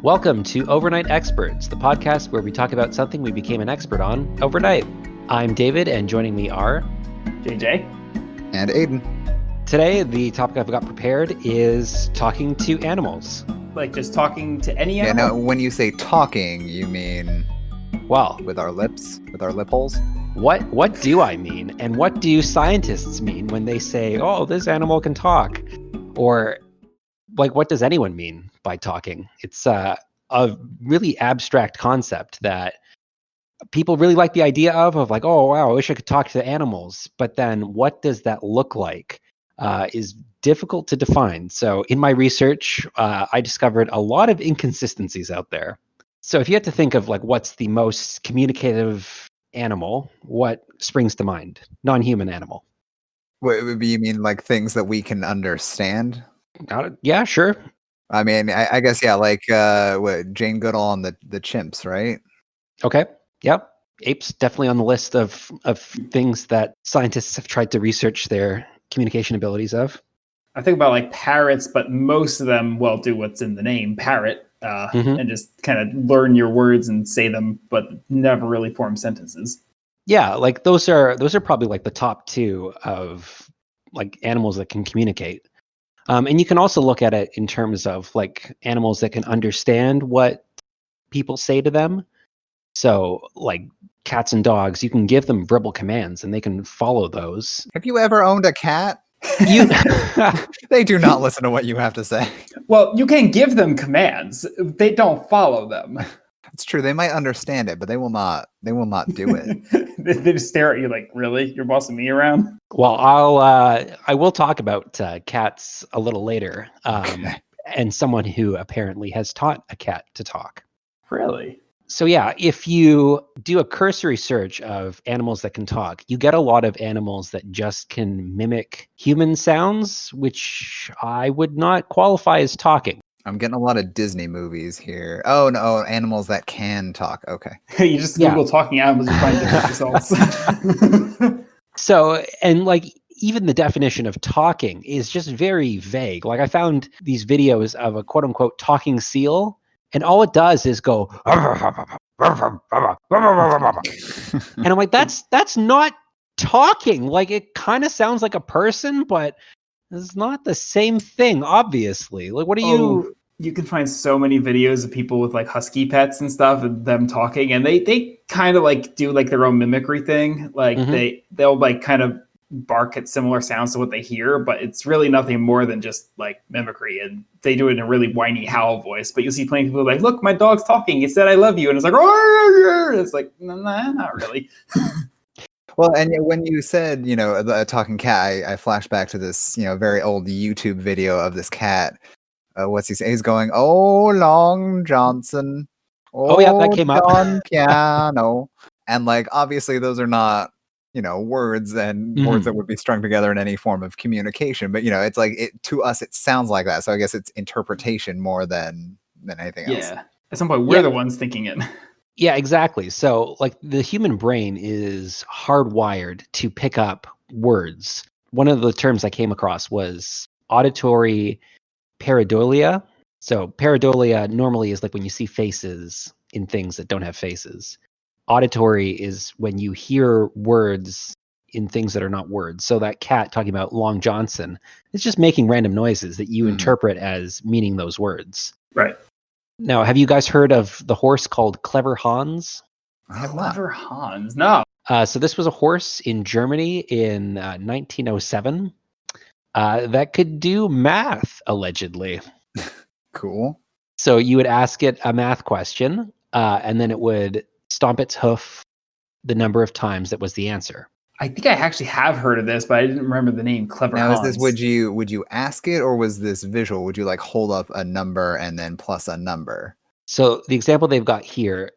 Welcome to Overnight Experts, the podcast where we talk about something we became an expert on overnight. I'm David, and joining me are JJ and Aiden. Today, the topic I've got prepared is talking to animals. Like just talking to any animal? Yeah, no, when you say talking, you mean well, with our lips, with our lip holes? What do I mean? And what do scientists mean when they say, oh, this animal can talk? Or like, what does anyone mean by talking? It's a really abstract concept that people really like the idea of like, oh, wow, I wish I could talk to animals. But then what does that look like is difficult to define. So in my research, I discovered a lot of inconsistencies out there. So if you had to think of like what's the most communicative animal, what springs to mind? Non-human animal. What you mean, like things that we can understand? Got it. Yeah, sure. I mean, I guess, yeah, like Jane Goodall and the chimps, right? Okay. Yep. Apes definitely on the list of things that scientists have tried to research their communication abilities of. I think about like parrots, but most of them, well, do what's in the name, parrot, and just kind of learn your words and say them, but never really form sentences. Yeah, like those are probably like the top two of like animals that can communicate. And you can also look at it in terms of like animals that can understand what people say to them. So like cats and dogs, you can give them verbal commands and they can follow those. Have you ever owned a cat? They do not listen to what you have to say. Well, you can give them commands. They don't follow them. It's true. They might understand it, but they will not do it. They just stare at you like, really? You're bossing me around? Well, I will talk about cats a little later. Okay. And someone who apparently has taught a cat to talk. Really? So yeah, if you do a cursory search of animals that can talk, you get a lot of animals that just can mimic human sounds, which I would not qualify as talking. I'm getting a lot of Disney movies here. Oh no, animals that can talk. Okay. You just Google talking animals, you find different results. So, and like even the definition of talking is just very vague. Like I found these videos of a quote unquote talking seal, and all it does is go, and I'm like, that's not talking. Like it kind of sounds like a person, but it's not the same thing, obviously. Like, what are you? You can find so many videos of people with like husky pets and stuff, and them talking, and they kind of like do like their own mimicry thing. Like they'll like kind of bark at similar sounds to what they hear, but it's really nothing more than just like mimicry, and they do it in a really whiny howl voice. But you'll see plenty of people like, look, my dog's talking, it said I love you, and it's like, and it's like, nah, not really. Well, and when you said, a talking cat, I flashed back to this, very old YouTube video of this cat. What's he saying? He's going, oh, Long Johnson. Oh yeah, that came up. On piano. And like, obviously those are not, words and words that would be strung together in any form of communication. But, it's like to us, it sounds like that. So I guess it's interpretation more than anything else. Yeah. At some point, we're the ones thinking it. Yeah, exactly. So like the human brain is hardwired to pick up words. One of the terms I came across was auditory pareidolia. So pareidolia normally is like when you see faces in things that don't have faces. Auditory is when you hear words in things that are not words. So that cat talking about Long Johnson is just making random noises that you interpret as meaning those words. Right. Now, have you guys heard of the horse called Clever Hans? I have not. Clever Hans? No. So this was a horse in Germany in 1907 that could do math, allegedly. Cool. So you would ask it a math question, and then it would stomp its hoof the number of times that was the answer. I think I actually have heard of this, but I didn't remember the name Clever Hans. Now, is this would you ask it, or was this visual? Would you like hold up a number and then plus a number? So the example they've got here,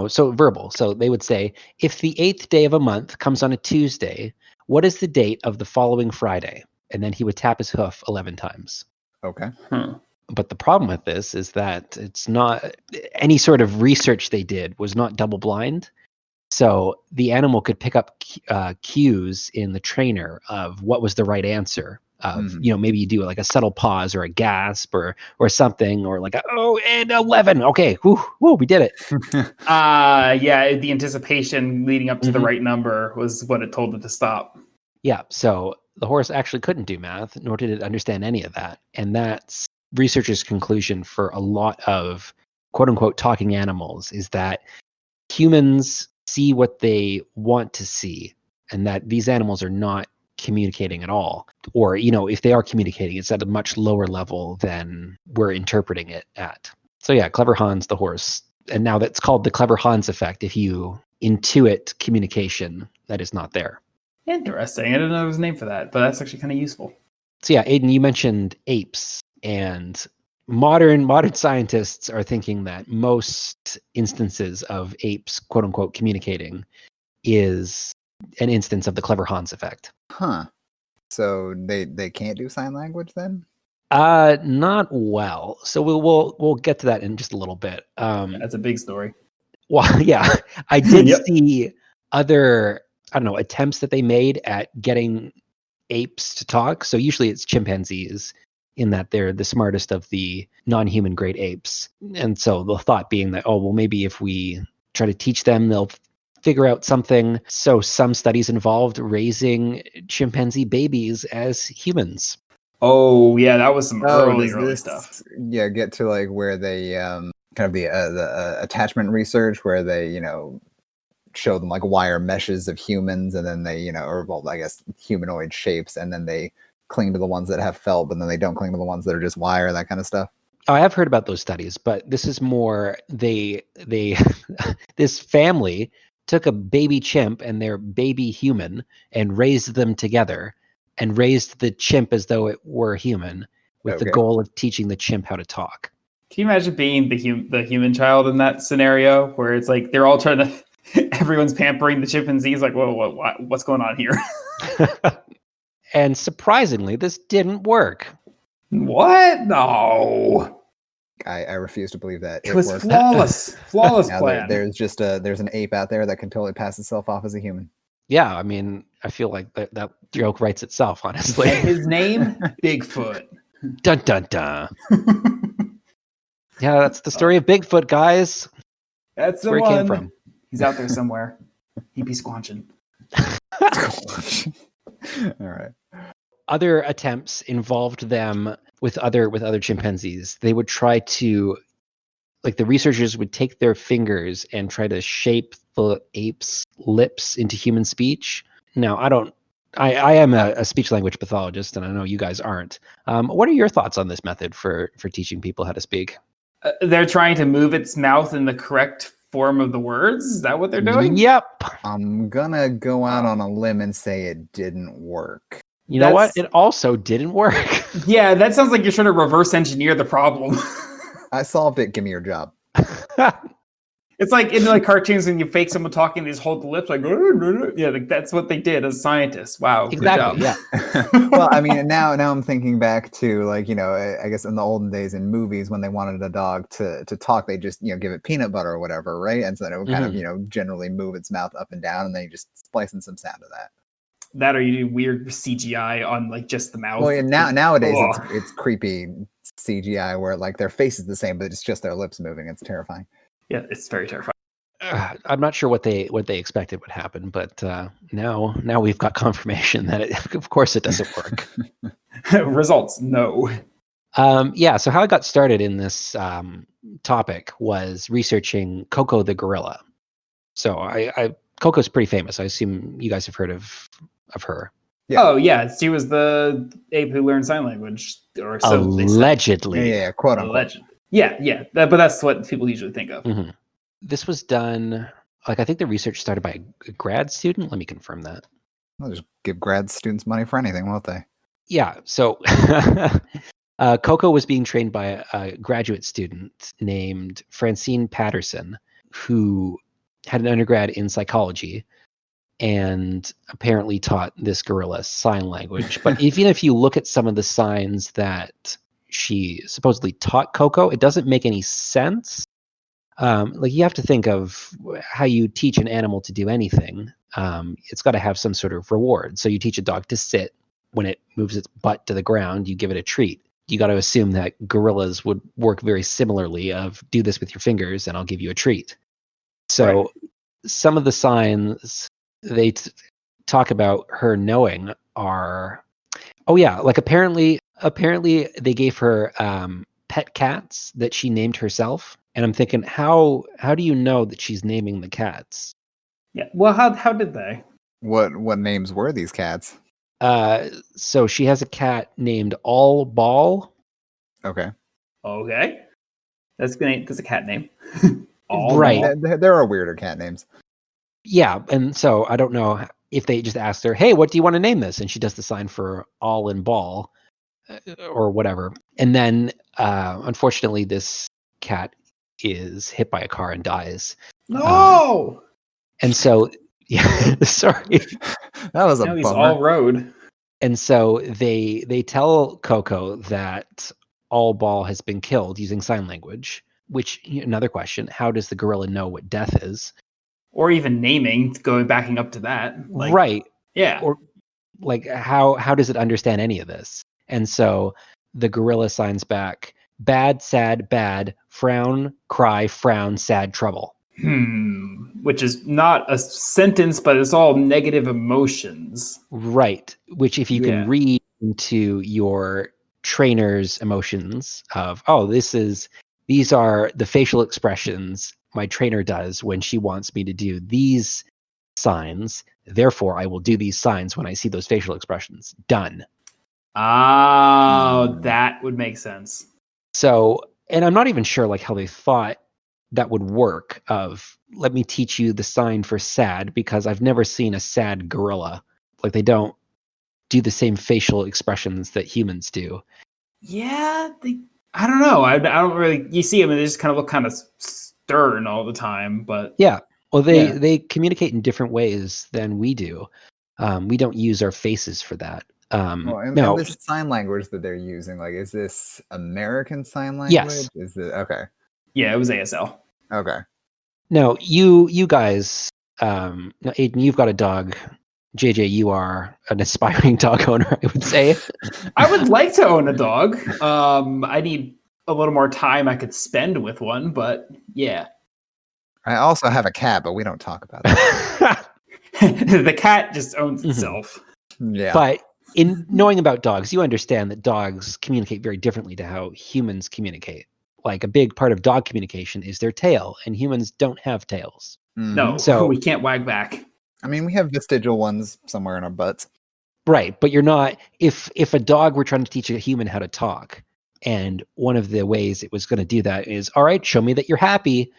so verbal. So they would say, if the 8th day of a month comes on a Tuesday, what is the date of the following Friday? And then he would tap his hoof 11 times. Okay. But the problem with this is that it's not any sort of research they did was not double blind. So the animal could pick up cues in the trainer of what was the right answer. of maybe you do like a subtle pause or a gasp or something, or like and 11. Okay, whoo, we did it. The anticipation leading up to the right number was what it told it to stop. Yeah, so the horse actually couldn't do math, nor did it understand any of that. And that's researchers' conclusion for a lot of quote unquote talking animals, is that humans see what they want to see, and that these animals are not communicating at all. Or, if they are communicating, it's at a much lower level than we're interpreting it at. So yeah, Clever Hans the horse. And now that's called the Clever Hans effect if you intuit communication that is not there. Interesting. I didn't know there was a name for that, but that's actually kind of useful. So yeah, Aiden, you mentioned apes, and modern scientists are thinking that most instances of apes, quote unquote, communicating is an instance of the Clever Hans effect. Huh. So they can't do sign language then? Not well. So we'll get to that in just a little bit. That's a big story. Well, yeah, I did see other, attempts that they made at getting apes to talk. So usually it's chimpanzees, in that they're the smartest of the non-human great apes. And so the thought being that, maybe if we try to teach them, they'll figure out something. So some studies involved raising chimpanzee babies as humans. Oh yeah, that was some early stuff. Yeah, get to like where they kind of the attachment research, where they show them like wire meshes of humans, and then they I guess humanoid shapes, and then they cling to the ones that have felt, but then they don't cling to the ones that are just wire, that kind of stuff. I have heard about those studies, but this is more they this family took a baby chimp and their baby human and raised them together, and raised the chimp as though it were human, with the goal of teaching the chimp how to talk. Can you imagine being the human child in that scenario, where it's like they're all trying to, everyone's pampering the chimpanzees, like, whoa, what's going on here? And surprisingly, this didn't work. What? No. I refuse to believe that. It was flawless. Flawless plan. There's an ape out there that can totally pass itself off as a human. Yeah, I mean, I feel like that joke writes itself, honestly. And his name? Bigfoot. Dun, dun, dun. Yeah, that's the story of Bigfoot, guys. That's the where one. It came from. He's out there somewhere. He'd be squanching. All right. Other attempts involved them with other chimpanzees. They would try to, like, the researchers would take their fingers and try to shape the ape's lips into human speech. Now, I am a speech-language pathologist, and I know you guys aren't. What are your thoughts on this method for teaching people how to speak? They're trying to move its mouth in the correct form of the words? Is that what they're doing? Yep. I'm gonna go out on a limb and say it didn't work. You know what? It also didn't work. Yeah, that sounds like you're trying to reverse engineer the problem. I solved it. Give me your job. It's like in like cartoons when you fake someone talking, they just hold the lips like, yeah, like that's what they did as scientists. Wow, exactly. Good job. Yeah. Well, I mean, now I'm thinking back to, like, I guess in the olden days in movies, when they wanted a dog to talk, they just give it peanut butter or whatever, right? And so then it would kind of generally move its mouth up and down, and then you just splice in some sound of that. That, or you do weird CGI on like just the mouth. Well, yeah, nowadays it's creepy CGI where like their face is the same, but it's just their lips moving. It's terrifying. Yeah, it's very terrifying. I'm not sure what they expected would happen, but now we've got confirmation that of course it doesn't work. Results, no. So how I got started in this topic was researching Coco the gorilla. So Coco's pretty famous. I assume you guys have heard of her. Yeah. Oh yeah, she was the ape who learned sign language, or so allegedly. They say. Yeah, quote unquote. Alleged. Yeah, but that's what people usually think of. Mm-hmm. This was done, like, I think the research started by a grad student. Let me confirm that. They'll just give grad students money for anything, won't they? Yeah. So Coco was being trained by a graduate student named Francine Patterson, who had an undergrad in psychology and apparently taught this gorilla sign language. But even if you look at some of the signs that she supposedly taught Coco, it doesn't make any sense. Like, you have to think of how you teach an animal to do anything. It's got to have some sort of reward. So you teach a dog to sit, when it moves its butt to the ground, you give it a treat. You got to assume that gorillas would work very similarly of do this with your fingers and I'll give you a treat. So some of the signs they talk about her knowing are, like apparently they gave her pet cats that she named herself. And I'm thinking, how do you know that she's naming the cats? Yeah. Well, how did they? What names were these cats? So she has a cat named All Ball. Okay. That's a cat name. Right. There are weirder cat names. Yeah, and so I don't know if they just asked her, "Hey, what do you want to name this?" And she does the sign for all in ball or whatever. And then unfortunately this cat is hit by a car and dies. No. And so sorry. That was a now bummer. he's all road. And so they tell Coco that All Ball has been killed using sign language, which another question, how does the gorilla know what death is? Or even naming, backing up to that. Right. Yeah. Or like how does it understand any of this? And so the gorilla signs back, bad, sad, bad, frown, cry, frown, sad, trouble. Which is not a sentence, but it's all negative emotions. Right. Which if you can read into your trainer's emotions of, these are the facial expressions my trainer does when she wants me to do these signs. Therefore, I will do these signs when I see those facial expressions. Done. Oh, that would make sense. So, and I'm not even sure like how they thought that would work of, let me teach you the sign for sad, because I've never seen a sad gorilla. Like they don't do the same facial expressions that humans do. Yeah, I don't know. I don't really. You see them, and they just kind of look kind of stern all the time. But yeah, well, they communicate in different ways than we do. We don't use our faces for that. And this sign language that they're using, like, is this American Sign Language? Yes. Is it okay? Yeah, it was ASL. Okay. No, you guys, Aiden, you've got a dog. JJ, you are an aspiring dog owner, I would say. I would like to own a dog. I need a little more time I could spend with one, but yeah. I also have a cat, but we don't talk about that. The cat just owns itself. Yeah. But in knowing about dogs, you understand that dogs communicate very differently to how humans communicate. Like a big part of dog communication is their tail, and humans don't have tails. No, so we can't wag back. I mean, we have vestigial ones somewhere in our butts. Right, but you're not. If a dog were trying to teach a human how to talk, and one of the ways it was going to do that is, all right, show me that you're happy.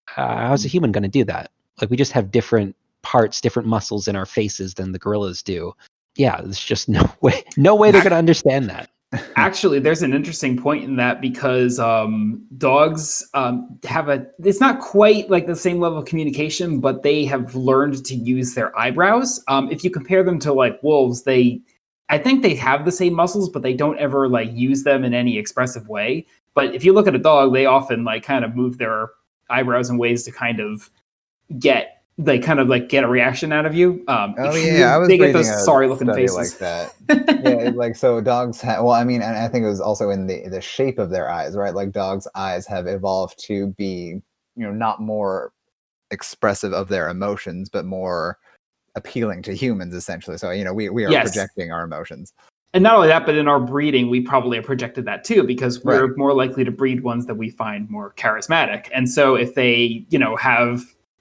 How's a human going to do that? Like we just have different parts, different muscles in our faces than the gorillas do. Yeah, there's just no way they're going to understand that. Actually, there's an interesting point in that because dogs it's not quite like the same level of communication, but they have learned to use their eyebrows. If you compare them to like wolves, I think they have the same muscles, but they don't ever like use them in any expressive way. But if you look at a dog, they often like kind of move their eyebrows in ways to kind of get a reaction out of you. I was they get reading those sorry looking study faces like that. Yeah, like so dogs have, well, I mean, and I think it was also in the shape of their eyes, right? Like dogs' eyes have evolved to be, not more expressive of their emotions, but more appealing to humans, essentially. So, we are projecting our emotions. And not only that, but in our breeding, we probably have projected that too, because we're more likely to breed ones that we find more charismatic. And so if they,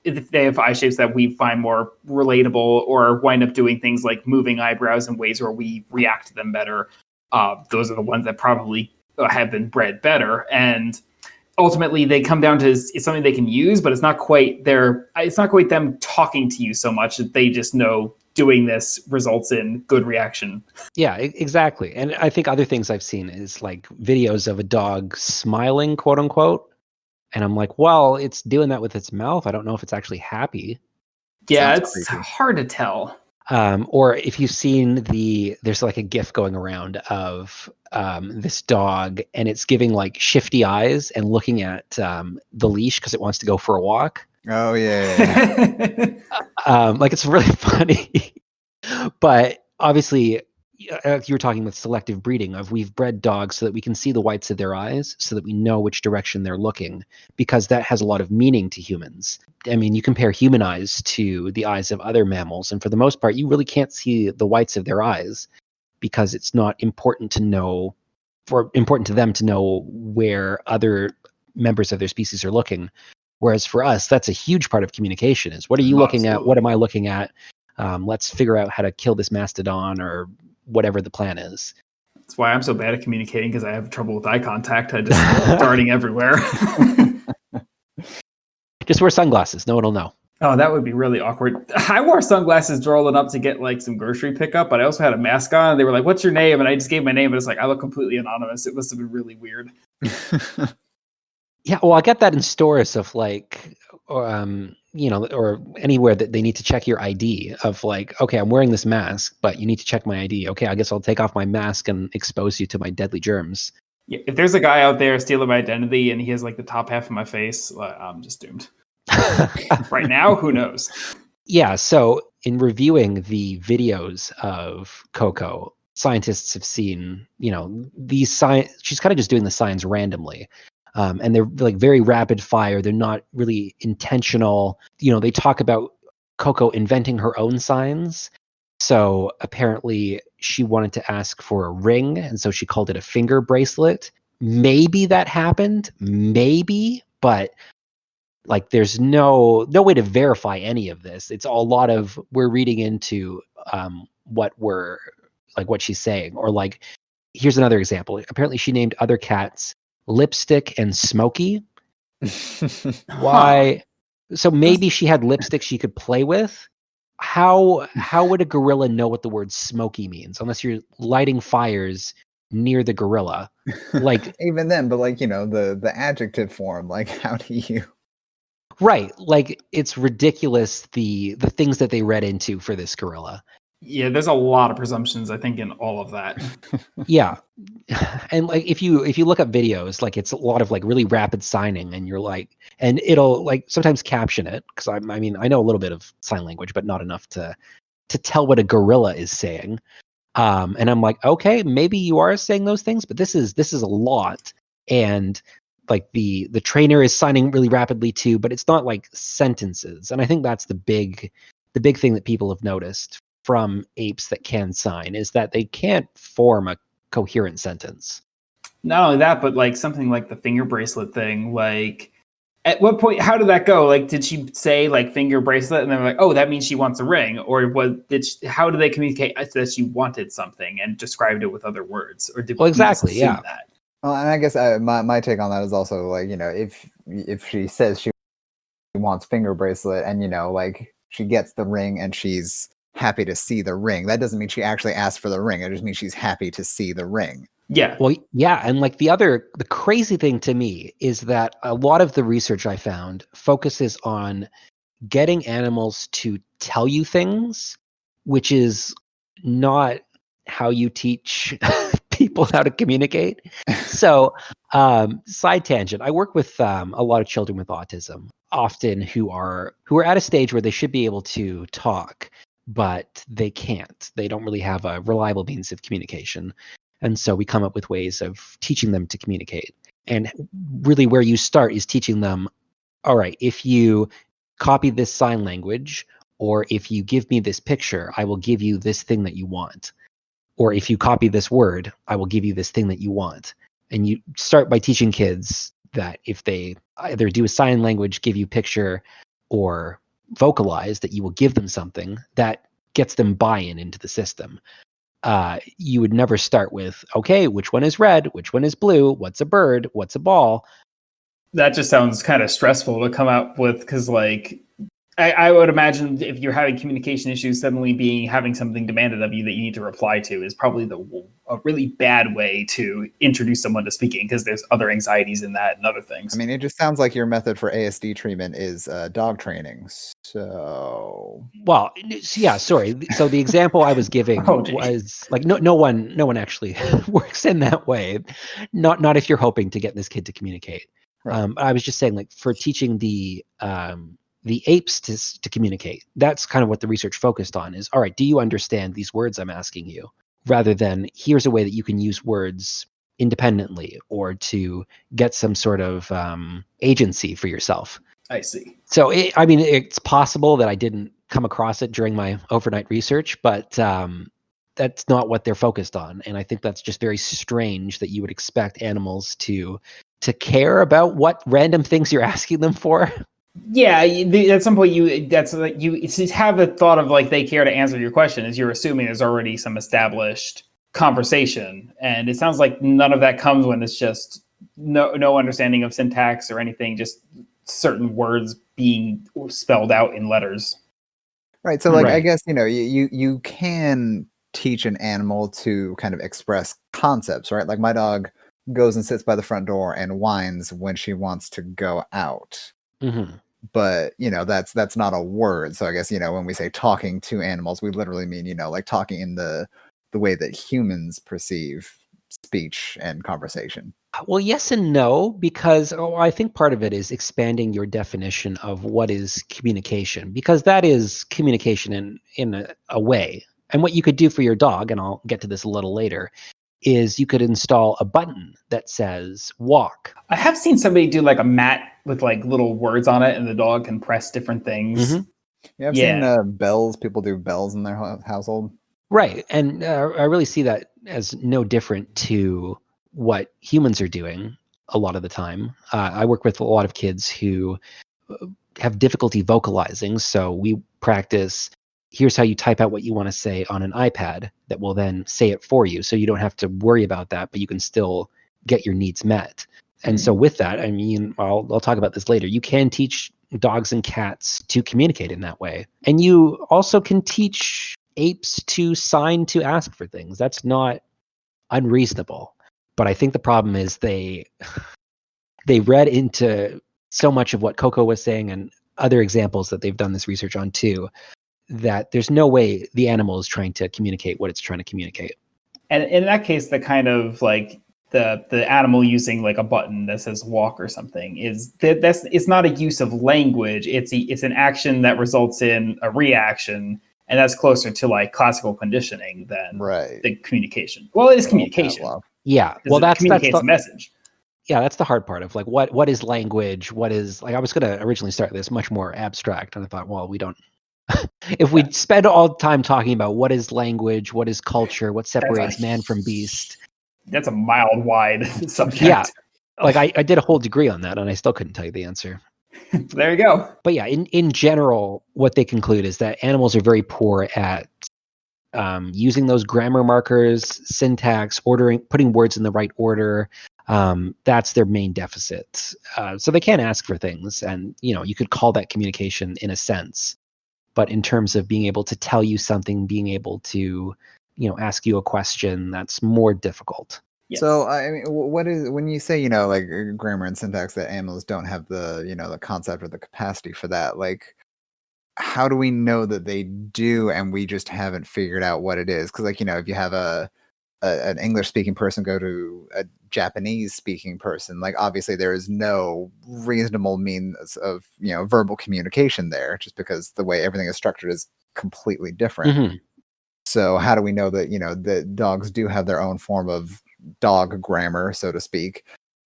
if they have eye shapes that we find more relatable or wind up doing things like moving eyebrows in ways where we react to them better, those are the ones that probably have been bred better. And ultimately they come down to it's something they can use, but it's not quite them talking to you so much that they just know doing this results in good reaction. Yeah, exactly. And I think other things I've seen is like videos of a dog smiling, quote unquote. And I'm like, well, it's doing that with its mouth. I don't know if it's actually happy. Yeah, it's hard to tell. Or if you've seen there's like a GIF going around of this dog, and it's giving like shifty eyes and looking at the leash because it wants to go for a walk. Oh yeah. Like it's really funny. But obviously, you were talking with selective breeding of we've bred dogs so that we can see the whites of their eyes so that we know which direction they're looking, because that has a lot of meaning to humans. I mean, you compare human eyes to the eyes of other mammals, and for the most part, you really can't see the whites of their eyes because it's not important to them to know where other members of their species are looking. Whereas for us, that's a huge part of communication is what are you looking at? What am I looking at? Let's figure out how to kill this mastodon or whatever the plan is. That's why I'm so bad at communicating, because I have trouble with eye contact. I just darting everywhere. Just wear sunglasses. No one will know. Oh, that would be really awkward. I wore sunglasses rolling up to get like some grocery pickup, but I also had a mask on. They were like, "What's your name?" And I just gave my name, but it's like I look completely anonymous. It must have been really weird. Yeah, well, I get that in stores of like, or anywhere that they need to check your ID of like, okay, I'm wearing this mask, but you need to check my ID. Okay, I guess I'll take off my mask and expose you to my deadly germs. Yeah, if there's a guy out there stealing my identity and he has like the top half of my face, I'm just doomed. Right now, who knows? Yeah, so in reviewing the videos of Coco, scientists have seen, these she's kind of just doing the signs randomly. And they're like very rapid fire. They're not really intentional. They talk about Coco inventing her own signs. So apparently she wanted to ask for a ring, and so she called it a finger bracelet. Maybe that happened, maybe, but like there's no way to verify any of this. It's a lot of we're reading into what she's saying. Or like, here's another example. Apparently she named other cats Lipstick and Smokey. Why? So maybe she had lipstick she could play with. How would a gorilla know what the word smoky means unless you're lighting fires near the gorilla? Like even then, but like the adjective form, like how do you? Right, like it's ridiculous the things that they read into for this gorilla. Yeah, there's a lot of presumptions, I think, in all of that. Yeah. And like if you look up videos, like it's a lot of like really rapid signing, and you're like, and it'll like sometimes caption it, because I know a little bit of sign language, but not enough to tell what a gorilla is saying. And I'm like, okay, maybe you are saying those things, but this is a lot. And like the trainer is signing really rapidly too, but it's not like sentences. And I think that's the big thing that people have noticed from apes that can sign is that they can't form a coherent sentence. Not only that, but like something like the finger bracelet thing, like at what point, how did that go? Like, did she say like finger bracelet and they're like, oh, that means she wants a ring? Or how did they communicate that she wanted something and described it with other words? Or did exactly, yeah. That? Well, and I guess my take on that is also like, if she says she wants finger bracelet and, like she gets the ring and she's happy to see the ring, that doesn't mean she actually asked for the ring. It just means she's happy to see the ring. Yeah. Well, yeah. And like the crazy thing to me is that a lot of the research I found focuses on getting animals to tell you things, which is not how you teach people how to communicate. So, side tangent, I work with a lot of children with autism, often who are at a stage where they should be able to talk, but they can't. They don't really have a reliable means of communication. And so we come up with ways of teaching them to communicate. And really where you start is teaching them, all right, if you copy this sign language, or if you give me this picture, I will give you this thing that you want. Or if you copy this word, I will give you this thing that you want. And you start by teaching kids that if they either do a sign language, give you picture, or vocalize, that you will give them something that gets them buy-in into the system. You would never start with, okay, which one is red? Which one is blue? What's a bird? What's a ball? That just sounds kind of stressful to come out with, because like I would imagine if you're having communication issues, suddenly having something demanded of you that you need to reply to is probably a really bad way to introduce someone to speaking, because there's other anxieties in that and other things. I mean, it just sounds like your method for ASD treatment is dog training. So, well, yeah, sorry. So the example I was giving was like no one actually works in that way. Not if you're hoping to get this kid to communicate. Right. I was just saying, like, for teaching the apes to communicate, that's kind of what the research focused on is, all right, do you understand these words I'm asking you? rather than here's a way that you can use words independently or to get some sort of agency for yourself. I see. So, it's possible that I didn't come across it during my overnight research, but that's not what they're focused on. And I think that's just very strange that you would expect animals to care about what random things you're asking them for. Yeah, at some point you have the thought of like they care to answer your question as you're assuming there's already some established conversation, and it sounds like none of that comes when it's just no understanding of syntax or anything, just certain words being spelled out in letters. Right. So, like, I guess you can teach an animal to kind of express concepts, right? Like my dog goes and sits by the front door and whines when she wants to go out. Mm-hmm. But that's not a word. So I guess when we say talking to animals, we literally mean like talking in the way that humans perceive speech and conversation. Well, yes and no, because I think part of it is expanding your definition of what is communication, because that is communication in a way. And what you could do for your dog, and I'll get to this a little later, is you could install a button that says walk. I have seen somebody do like a mat with like little words on it, and the dog can press different things. Mm-hmm. Yeah, I've seen bells. People do bells in their household. Right. And I really see that as no different to what humans are doing a lot of the time. I work with a lot of kids who have difficulty vocalizing. So we practice, here's how you type out what you want to say on an iPad that will then say it for you. So you don't have to worry about that, but you can still get your needs met. And so with that, I'll talk about this later. You can teach dogs and cats to communicate in that way. And you also can teach apes to sign to ask for things. That's not unreasonable. But I think the problem is they read into so much of what Coco was saying and other examples that they've done this research on too, that there's no way the animal is trying to communicate what it's trying to communicate. And in that case, the kind of like the animal using like a button that says walk or something it's not a use of language. It's an action that results in a reaction, and that's closer to like classical conditioning than the communication. Well, it is communication. Yeah, well, that communicates a message. Yeah, that's the hard part of like what is language? What is like? I was going to originally start this much more abstract, and I thought, well, we don't. If we spend all the time talking about what is language, what is culture, what separates man from beast, that's a wide subject. Yeah, like I did a whole degree on that, and I still couldn't tell you the answer. There you go. But yeah, in general, what they conclude is that animals are very poor at using those grammar markers, syntax, putting words in the right order. That's their main deficit. So they can't ask for things, and you could call that communication in a sense. But in terms of being able to tell you something, being able to ask you a question, that's more difficult. Yes. So I mean, what is when you say like grammar and syntax that animals don't have the the concept or the capacity for that? Like, how do we know that they do, and we just haven't figured out what it is? Because like if you have an English speaking person go to a Japanese speaking person, like obviously there is no reasonable means of verbal communication there, just because the way everything is structured is completely different. Mm-hmm. So how do we know that that dogs do have their own form of dog grammar, so to speak,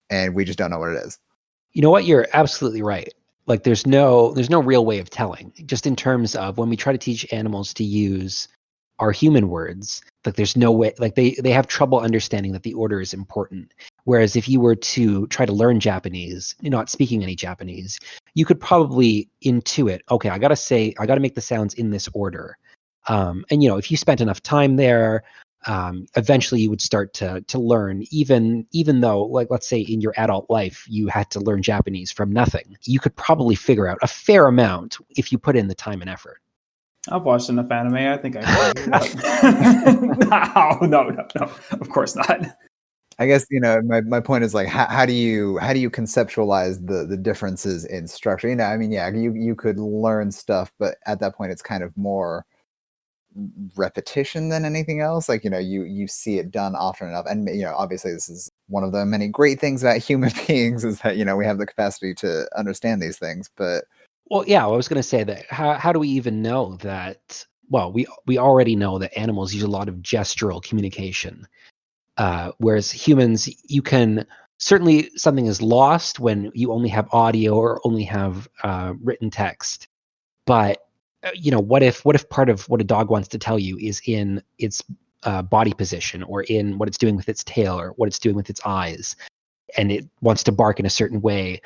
and we just don't know what it is? You know what? You're absolutely right. Like there's no real way of telling. Just in terms of when we try to teach animals to use our human words, like there's no way, like they have trouble understanding that the order is important. Whereas if you were to try to learn Japanese, not speaking any Japanese, you could probably intuit, okay, I got to make the sounds in this order. And if you spent enough time there, eventually you would start to learn, even though, like, let's say in your adult life you had to learn Japanese from nothing, you could probably figure out a fair amount if you put in the time and effort. I've watched enough anime. I think I can. No, of course not. I guess my point is like how do you conceptualize the differences in structure? I mean, yeah, you could learn stuff, but at that point it's kind of more repetition than anything else. Like you see it done often enough, and obviously this is one of the many great things about human beings is that we have the capacity to understand these things. But well, yeah, I was going to say that how do we even know that well, we already know that animals use a lot of gestural communication, whereas humans, you can certainly, something is lost when you only have audio or only have written text. But what if part of what a dog wants to tell you is in its body position, or in what it's doing with its tail, or what it's doing with its eyes, and it wants to bark in a certain way?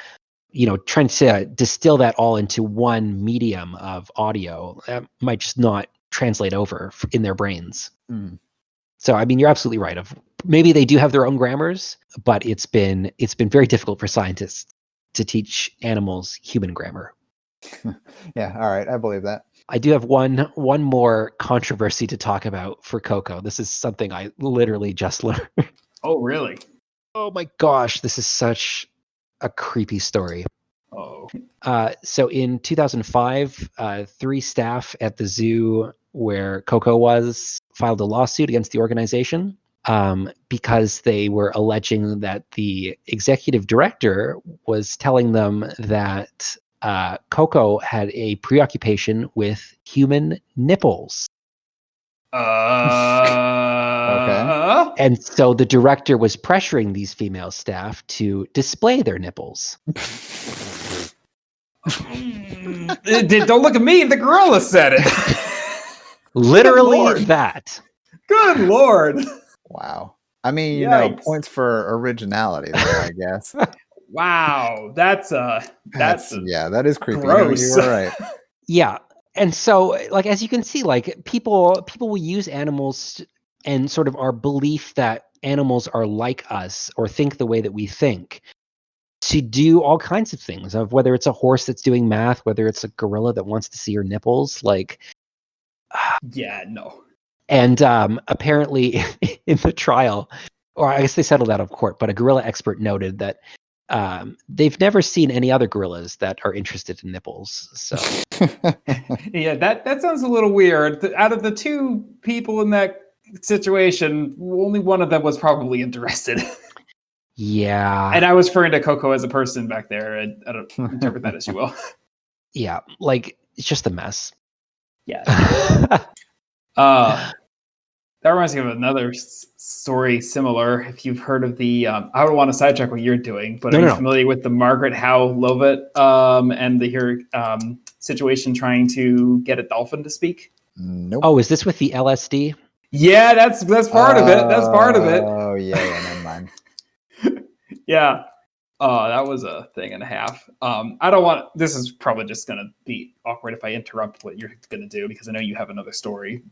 Trying to distill that all into one medium of audio, that might just not translate over in their brains. Mm. So, I mean, you're absolutely right. Maybe they do have their own grammars, but it's been very difficult for scientists to teach animals human grammar. Yeah, all right, I believe that. I do have one more controversy to talk about for Coco. This is something I literally just learned. Oh, really? Oh my gosh, this is such a creepy story. Oh. So in 2005, 3 staff at the zoo where Coco was filed a lawsuit against the organization because they were alleging that the executive director was telling them that Coco had a preoccupation with human nipples. Okay. And so the director was pressuring these female staff to display their nipples. Don't look at me. The gorilla said it. Literally that. Good Lord. Wow. I mean, Yikes. points for originality there, I guess. Wow. That's that is creepy. gross. You were right. Yeah. And so, like, as you can see, like, people will use animals, and sort of our belief that animals are like us or think the way that we think, to do all kinds of things, of whether it's a horse that's doing math, whether it's a gorilla that wants to see your nipples, like. Yeah, no. And apparently in the trial, or I guess they settled out of court, but a gorilla expert noted that they've never seen any other gorillas that are interested in nipples. So Yeah, that sounds a little weird. Out of the 2 people in that situation, only one of them was probably interested. Yeah. And I was referring to Coco as a person back there. I don't interpret that as you will. Yeah, like, it's just a mess. Yeah. That reminds me of another story similar. If you've heard of the, I don't want to sidetrack what you're doing, but are you familiar with the Margaret Howe Lovett and the situation trying to get a dolphin to speak? Nope. Oh, is this with the LSD? Yeah, that's part of it. That's part of it. Oh, yeah, never mind. Yeah. That was a thing and a half. I don't want, this is probably just going to be awkward if I interrupt what you're going to do, because I know you have another story.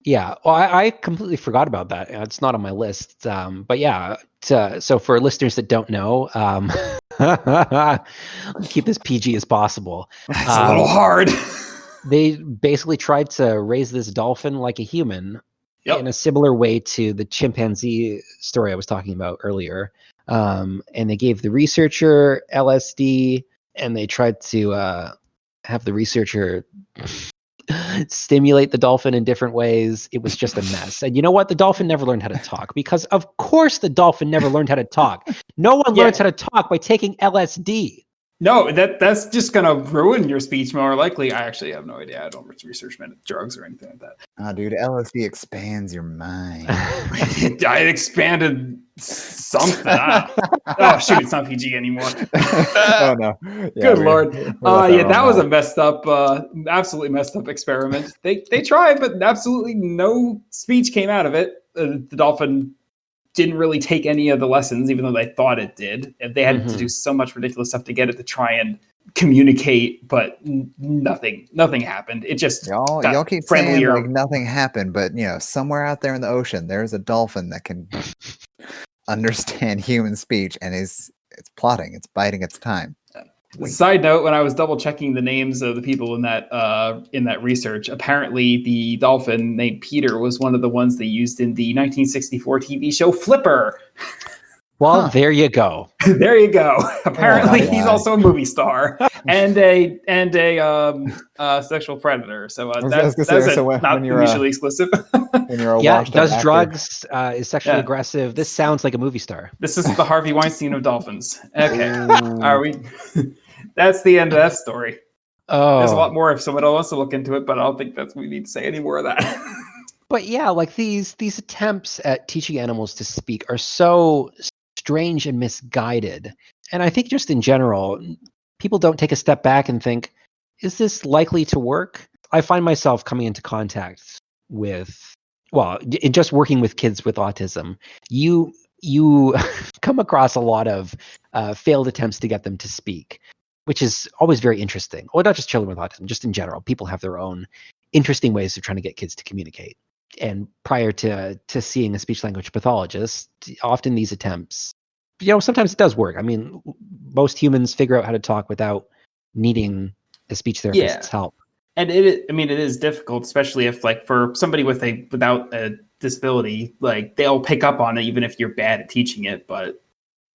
Yeah, well, I completely forgot about that. It's not on my list. But yeah, so for listeners that don't know, keep this PG as possible. It's a little hard. They basically tried to raise this dolphin like a human, in a similar way to the chimpanzee story I was talking about earlier. And they gave the researcher LSD, and they tried to have the researcher stimulate the dolphin in different ways. It was just a mess. And you know what? The dolphin never learned how to talk, because of course the dolphin never learned how to talk. No one learns how to talk by taking LSD. No, that's just going to ruin your speech more likely. I actually have no idea. I don't research drugs or anything like that. Oh, dude, LSD expands your mind. I expanded something. Oh, shoot, it's not PG anymore. Oh, no. Yeah, Good Lord. That was a messed up, absolutely messed up experiment. They tried, but absolutely no speech came out of it. The dolphin didn't really take any of the lessons, even though they thought it did. And they had to do so much ridiculous stuff to get it to try and communicate, but nothing happened. It just y'all keep friendlier. Saying like nothing happened, but somewhere out there in the ocean, there's a dolphin that can understand human speech, and it's plotting, it's biding its time. Side note: when I was double checking the names of the people in that research, apparently the dolphin named Peter was one of the ones they used in the 1964 TV show Flipper. Well, there you go. There you go. Apparently, he's also a movie star and a sexual predator. So that's not mutually exclusive. When you're does drugs, is sexually aggressive. This sounds like a movie star. This is the Harvey Weinstein of dolphins. Okay, are we? That's the end of that story. There's a Oh, lot more if someone else wants to look into it, but I don't think that's we need to say any more of that. but yeah, like these attempts at teaching animals to speak are so strange and misguided. And I think just in general, people don't take a step back and think, is this likely to work? I find myself coming into contact with, well, in just working with kids with autism, you come across a lot of failed attempts to get them to speak, which is always very interesting. Well, not just children with autism, just in general. People have their own interesting ways of trying to get kids to communicate. And prior to seeing a speech language pathologist, often these attempts, sometimes it does work. I mean, most humans figure out how to talk without needing a speech therapist's help. And it is difficult, especially if like for somebody without a disability, like they'll pick up on it even if you're bad at teaching it. But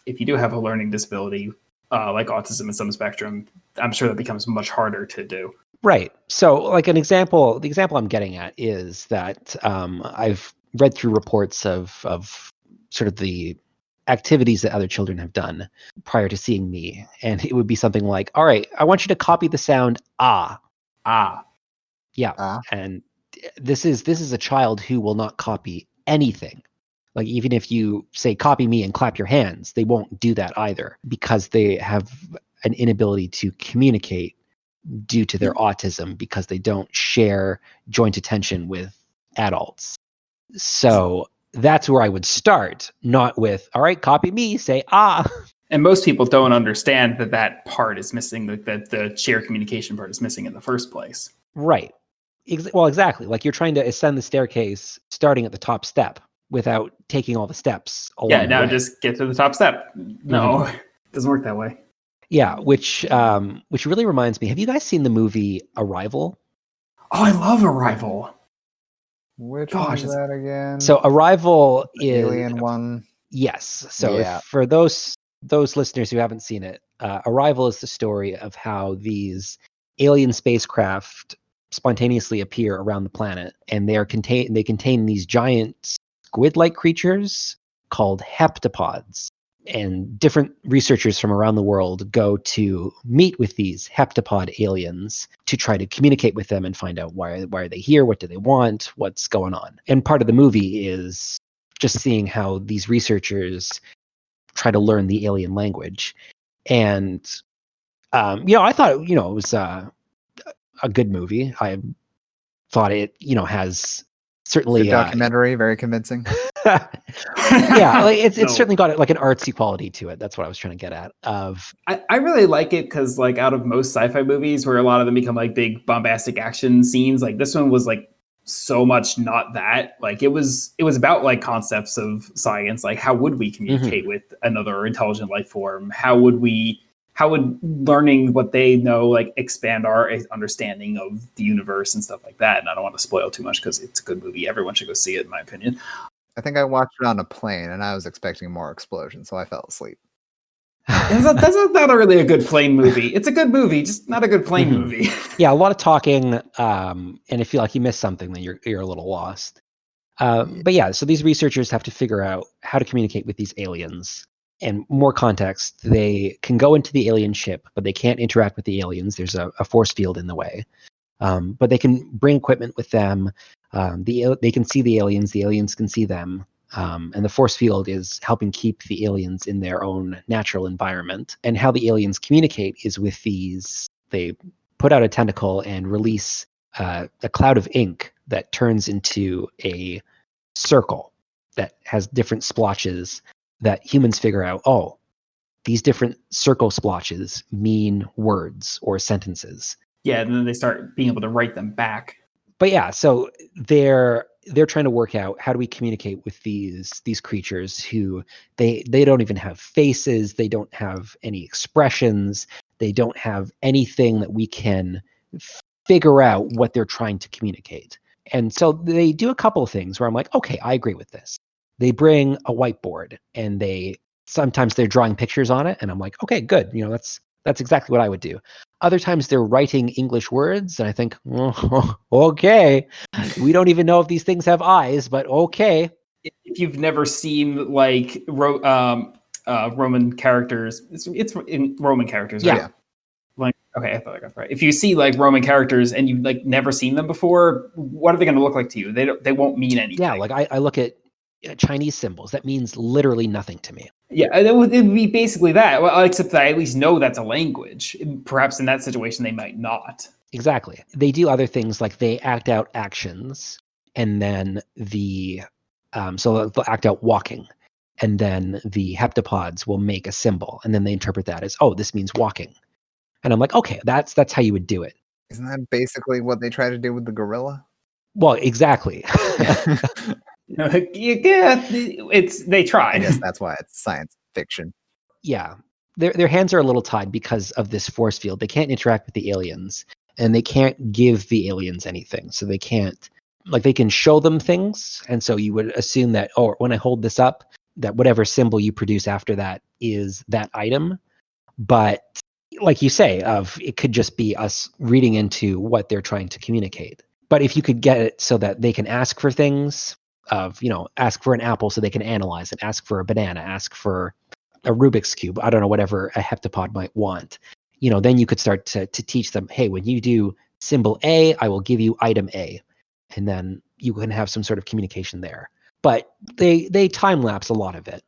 if you do have a learning disability, like autism in some spectrum, I'm sure that becomes much harder to do. Right. So like the example I'm getting at is that I've read through reports of sort of the activities that other children have done prior to seeing me. And it would be something like, all right, I want you to copy the sound ah. Ah. Yeah. And this is a child who will not copy anything. Like even if you say copy me and clap your hands, they won't do that either because they have an inability to communicate due to their autism because they don't share joint attention with adults. So that's where I would start, not with, all right, copy me, say ah. And most people don't understand that part is missing, that the shared communication part is missing in the first place. Right. Well, exactly. Like you're trying to ascend the staircase starting at the top step without taking all the steps along the way. Just get to the top step. No, It doesn't work that way. Yeah, which really reminds me, have you guys seen the movie Arrival? Oh, I love Arrival. Which one is that again? So Arrival is Alien one. Yes. So for those listeners who haven't seen it, Arrival is the story of how these alien spacecraft spontaneously appear around the planet, and they contain these giant squid-like creatures called heptapods. And different researchers from around the world go to meet with these heptapod aliens to try to communicate with them and find out why are they here, what do they want, what's going on. And part of the movie is just seeing how these researchers try to learn the alien language. And I thought it was a good movie. I thought it has certainly documentary, very convincing. Yeah, like it's certainly got like an artsy quality to it. That's what I was trying to get at. I really like it because like out of most sci-fi movies where a lot of them become like big bombastic action scenes, like this one was like so much not that. Like it was about like concepts of science, like how would we communicate with another intelligent life form? How would learning what they know like expand our understanding of the universe and stuff like that? And I don't want to spoil too much because it's a good movie. Everyone should go see it, in my opinion. I think I watched it on a plane and I was expecting more explosions, so I fell asleep. That's not really a good plane movie. It's a good movie, just not a good plane movie. Yeah, a lot of talking, and if you like you miss something, then you're a little lost. But yeah, so these researchers have to figure out how to communicate with these aliens. And more context, they can go into the alien ship, but they can't interact with the aliens. There's a force field in the way. But they can bring equipment with them. They can see the aliens can see them. And the force field is helping keep the aliens in their own natural environment. And how the aliens communicate is with these, they put out a tentacle and release a cloud of ink that turns into a circle that has different splotches that humans figure out, oh, these different circle splotches mean words or sentences. Yeah, and then they start being able to write them back. But yeah, so they're trying to work out how do we communicate with these creatures who they don't even have faces, they don't have any expressions, they don't have anything that we can figure out what they're trying to communicate. And so they do a couple of things where I'm like, okay, I agree with this. They bring a whiteboard and sometimes they're drawing pictures on it, and I'm like, okay, good. That's exactly what I would do. Other times they're writing English words, and I think, oh, okay, we don't even know if these things have eyes, but okay. If you've never seen like Roman characters, it's in Roman characters, right? Yeah. Like Okay, I thought I got it right. If you see like Roman characters and you've like never seen them before, what are they going to look like to you? They won't mean anything. Yeah, like I look at Chinese symbols. That means literally nothing to me. Yeah, it'd be basically that. Well, except that I at least know that's a language. Perhaps in that situation they might not. Exactly. They do other things like they act out actions, and then so they'll act out walking, and then the heptapods will make a symbol, and then they interpret that as, oh, this means walking. And I'm like, okay, that's how you would do it. Isn't that basically what they try to do with the gorilla? Well, exactly. Yeah, they tried. I guess that's why it's science fiction. Yeah. Their hands are a little tied because of this force field. They can't interact with the aliens, and they can't give the aliens anything. So they can't, like, they can show them things. And so you would assume that, oh, when I hold this up, that whatever symbol you produce after that is that item. But like you say, it could just be us reading into what they're trying to communicate. But if you could get it so that they can ask for things, ask for an apple so they can analyze it, ask for a banana, ask for a Rubik's Cube, I don't know, whatever a heptapod might want, then you could start to teach them, hey, when you do symbol A, I will give you item A. And then you can have some sort of communication there. But they time lapse a lot of it.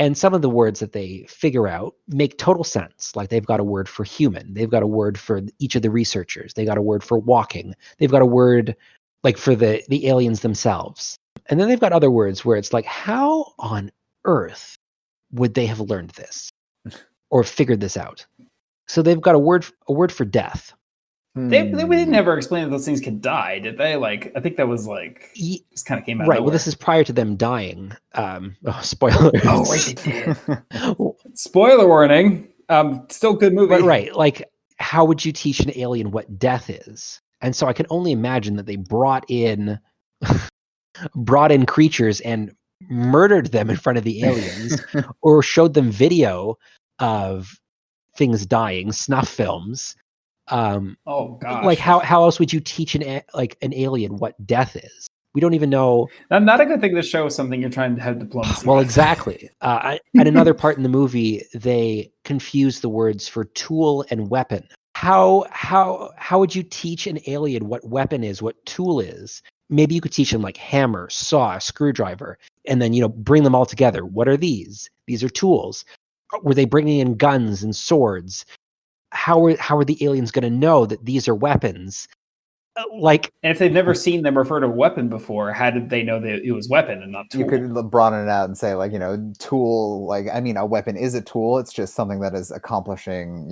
And some of the words that they figure out make total sense. Like they've got a word for human. They've got a word for each of the researchers. They got a word for walking. They've got a word like for the aliens themselves. And then they've got other words where it's like, how on earth would they have learned this or figured this out? So they've got a word for death. They never explained that those things could die, did they? Like, I think that was like just kind of came out. Right. Of Well, this is prior to them dying. Spoilers. Oh, right, they did. Spoiler warning. Still good movie. But right. Like, how would you teach an alien what death is? And so I can only imagine that they brought in creatures and murdered them in front of the aliens, or showed them video of things dying, snuff films. Oh gosh! Like how else would you teach an alien what death is? We don't even know. Not a good thing to show something you're trying to have diplomacy. Well, with. Exactly. At another part in the movie, they confuse the words for tool and weapon. How would you teach an alien what weapon is, what tool is? Maybe you could teach them like hammer, saw, screwdriver, and then bring them all together. What are these? These are tools. Were they bringing in guns and swords? How are the aliens going to know that these are weapons? And if they've never seen them refer to a weapon before, how did they know that it was weapon and not tool? You could broaden it out and say, like, tool. Like, I mean, a weapon is a tool. It's just something that is accomplishing,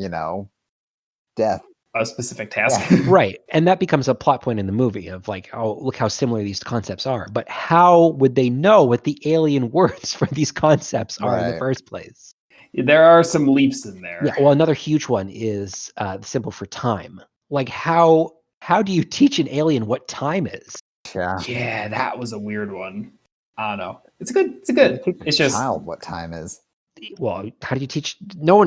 death. A specific task. Yeah. Right. And that becomes a plot point in the movie of like, oh, look how similar these concepts are. But how would they know what the alien words for these concepts are in the first place? There are some leaps in there. Yeah. Well, another huge one is the symbol for time. Like how do you teach an alien what time is? Yeah, that was a weird one. I don't know. It's good. It's just child what time is. Well, how do you teach? No,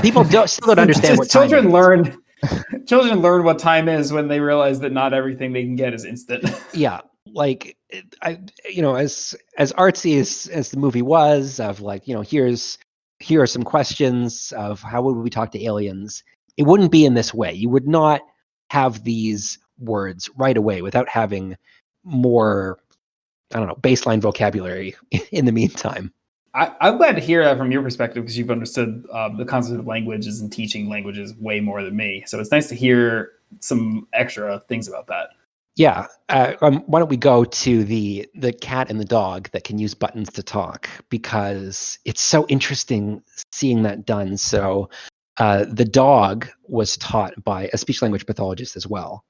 people still don't understand what time children is. learn. Children learn what time is when they realize that not everything they can get is instant. Yeah, like as artsy as the movie was, of like, here are some questions of how would we talk to aliens. It wouldn't be in this way. You would not have these words right away without having more, I don't know, baseline vocabulary in the meantime. I'm glad to hear that from your perspective, because you've understood the concept of languages and teaching languages way more than me. So it's nice to hear some extra things about that. Yeah. Why don't we go to the cat and the dog that can use buttons to talk, because it's so interesting seeing that done. So the dog was taught by a speech-language pathologist as well,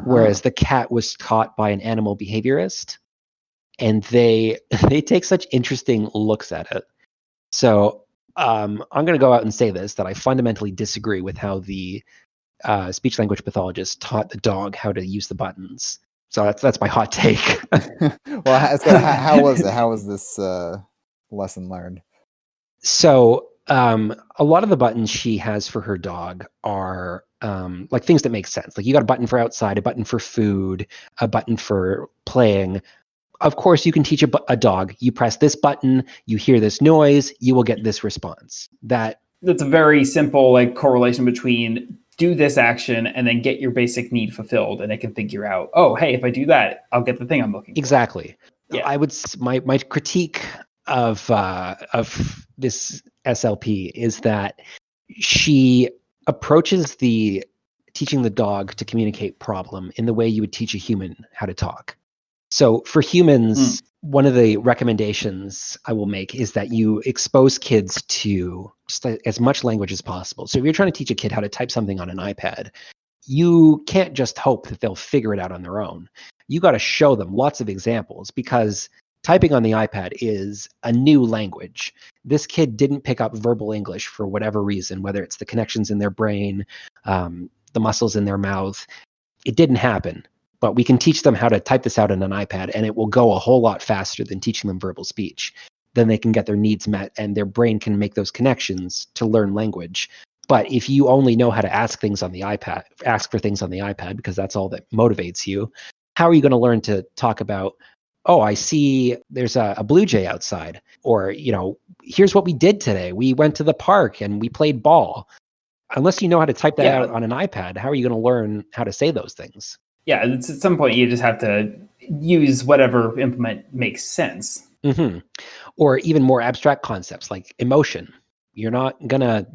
whereas the cat was taught by an animal behaviorist. And they take such interesting looks at it. So I'm going to go out and say this, that I fundamentally disagree with how the speech-language pathologist taught the dog how to use the buttons. So that's my hot take. Well, how was it? How was this lesson learned? So a lot of the buttons she has for her dog are like things that make sense. Like you got a button for outside, a button for food, a button for playing. Of course, you can teach a dog, you press this button, you hear this noise, you will get this response. That that's a very simple like correlation between do this action and then get your basic need fulfilled, and it can figure out, oh, hey, if I do that, I'll get the thing I'm looking for. Exactly. Yeah. I would my critique of this SLP is that she approaches the teaching the dog to communicate problem in the way you would teach a human how to talk. So for humans, one of the recommendations I will make is that you expose kids to just as much language as possible. So if you're trying to teach a kid how to type something on an iPad, you can't just hope that they'll figure it out on their own. You got to show them lots of examples, because typing on the iPad is a new language. This kid didn't pick up verbal English for whatever reason, whether it's the connections in their brain, the muscles in their mouth. It didn't happen. But we can teach them how to type this out on an iPad, and it will go a whole lot faster than teaching them verbal speech. Then they can get their needs met, and their brain can make those connections to learn language. But if you only know how to ask for things on the iPad, because that's all that motivates you, how are you going to learn to talk about, oh, I see there's a blue jay outside, or, here's what we did today. We went to the park and we played ball. Unless you know how to type that out on an iPad, how are you going to learn how to say those things? Yeah, it's at some point you just have to use whatever implement makes sense. Mm-hmm. Or even more abstract concepts like emotion. You're not going to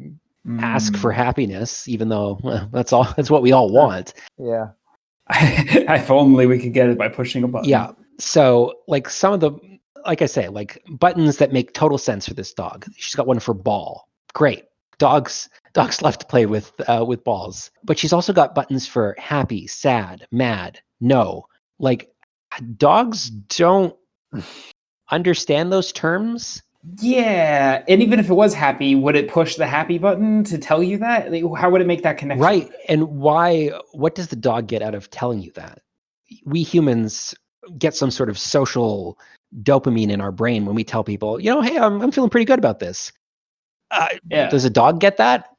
ask for happiness, even though that's what we all want. Yeah. If only we could get it by pushing a button. Yeah. So like some of the, like I say, like buttons that make total sense for this dog. She's got one for ball. Great. Dogs love to play with balls. But she's also got buttons for happy, sad, mad, no. Like, dogs don't understand those terms. Yeah, and even if it was happy, would it push the happy button to tell you that? Like, how would it make that connection? Right. And what does the dog get out of telling you that? We humans get some sort of social dopamine in our brain when we tell people, hey, I'm feeling pretty good about this. Does a dog get that?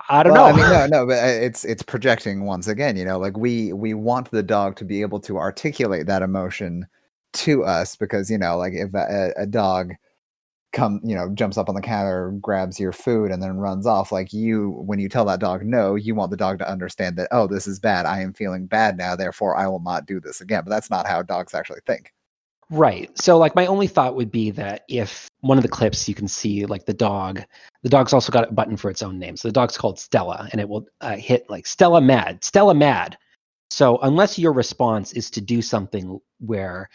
I don't know. I mean, no, but it's projecting once again. Like we want the dog to be able to articulate that emotion to us, because like if a dog jumps up on the counter, grabs your food, and then runs off, like when you tell that dog no, you want the dog to understand that, oh, this is bad. I am feeling bad now, therefore I will not do this again. But that's not how dogs actually think. Right. So like my only thought would be that if one of the clips you can see like the dog's also got a button for its own name. So the dog's called Stella, and it will hit like Stella mad. So unless your response is to do something where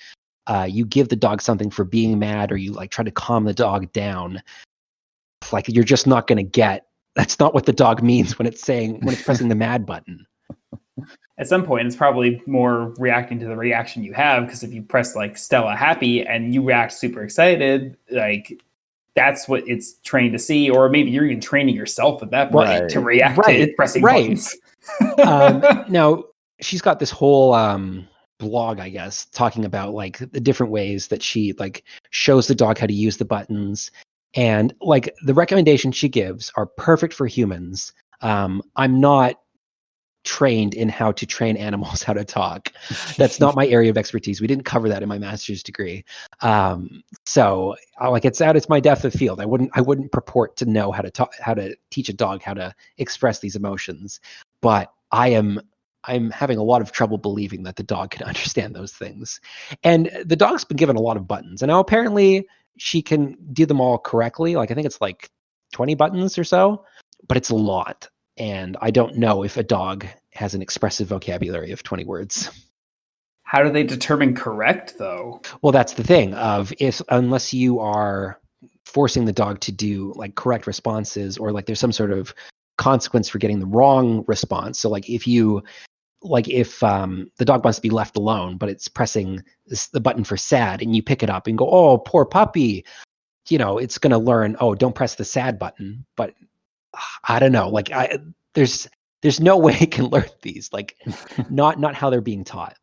you give the dog something for being mad, or you like try to calm the dog down, like you're just not going to get, that's not what the dog means when it's pressing the mad button. At some point, it's probably more reacting to the reaction you have, because if you press like Stella happy and you react super excited, like that's what it's trained to see. Or maybe you're even training yourself at that point to react to pressing buttons. Now, she's got this whole blog, I guess, talking about like the different ways that she like shows the dog how to use the buttons. And like the recommendations she gives are perfect for humans. I'm not trained in how to train animals how to talk. That's not my area of expertise. We didn't cover that in my master's degree. So like it's my depth of field. I wouldn't purport to know how to teach a dog how to express these emotions, but I'm having a lot of trouble believing that the dog can understand those things. And the dog's been given a lot of buttons, and now apparently she can do them all correctly. Like I think it's like 20 buttons or so, but it's a lot. And I don't know if a dog has an expressive vocabulary of 20 words. How do they determine correct, though? Well, that's the thing unless you are forcing the dog to do like correct responses, or like there's some sort of consequence for getting the wrong response. So like if the dog wants to be left alone, but it's pressing the button for sad, and you pick it up and go, oh, poor puppy, it's going to learn, oh, don't press the sad button. But I don't know, like there's no way it can learn these, like not how they're being taught.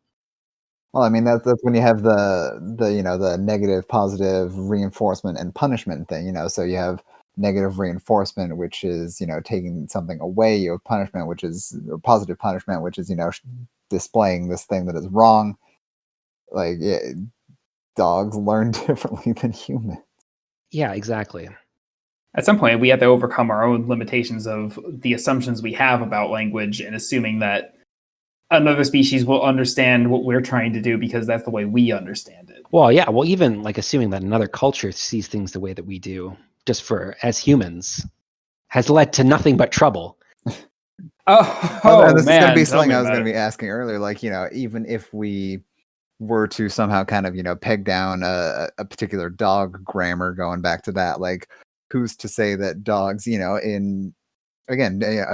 Well, I mean, that's when you have the negative, positive reinforcement and punishment thing, so you have negative reinforcement, which is, taking something away. You have punishment, or positive punishment, which is, displaying this thing that is wrong. Like dogs learn differently than humans. Yeah, exactly. At some point, we have to overcome our own limitations of the assumptions we have about language and assuming that another species will understand what we're trying to do because that's the way we understand it. Well, yeah. Well, even like assuming that another culture sees things the way that we do, just for as humans, has led to nothing but trouble. And this is going to be something I was going to be be asking earlier. Like, even if we were to somehow kind of, peg down a particular dog grammar, going back to that, like, who's to say that dogs, a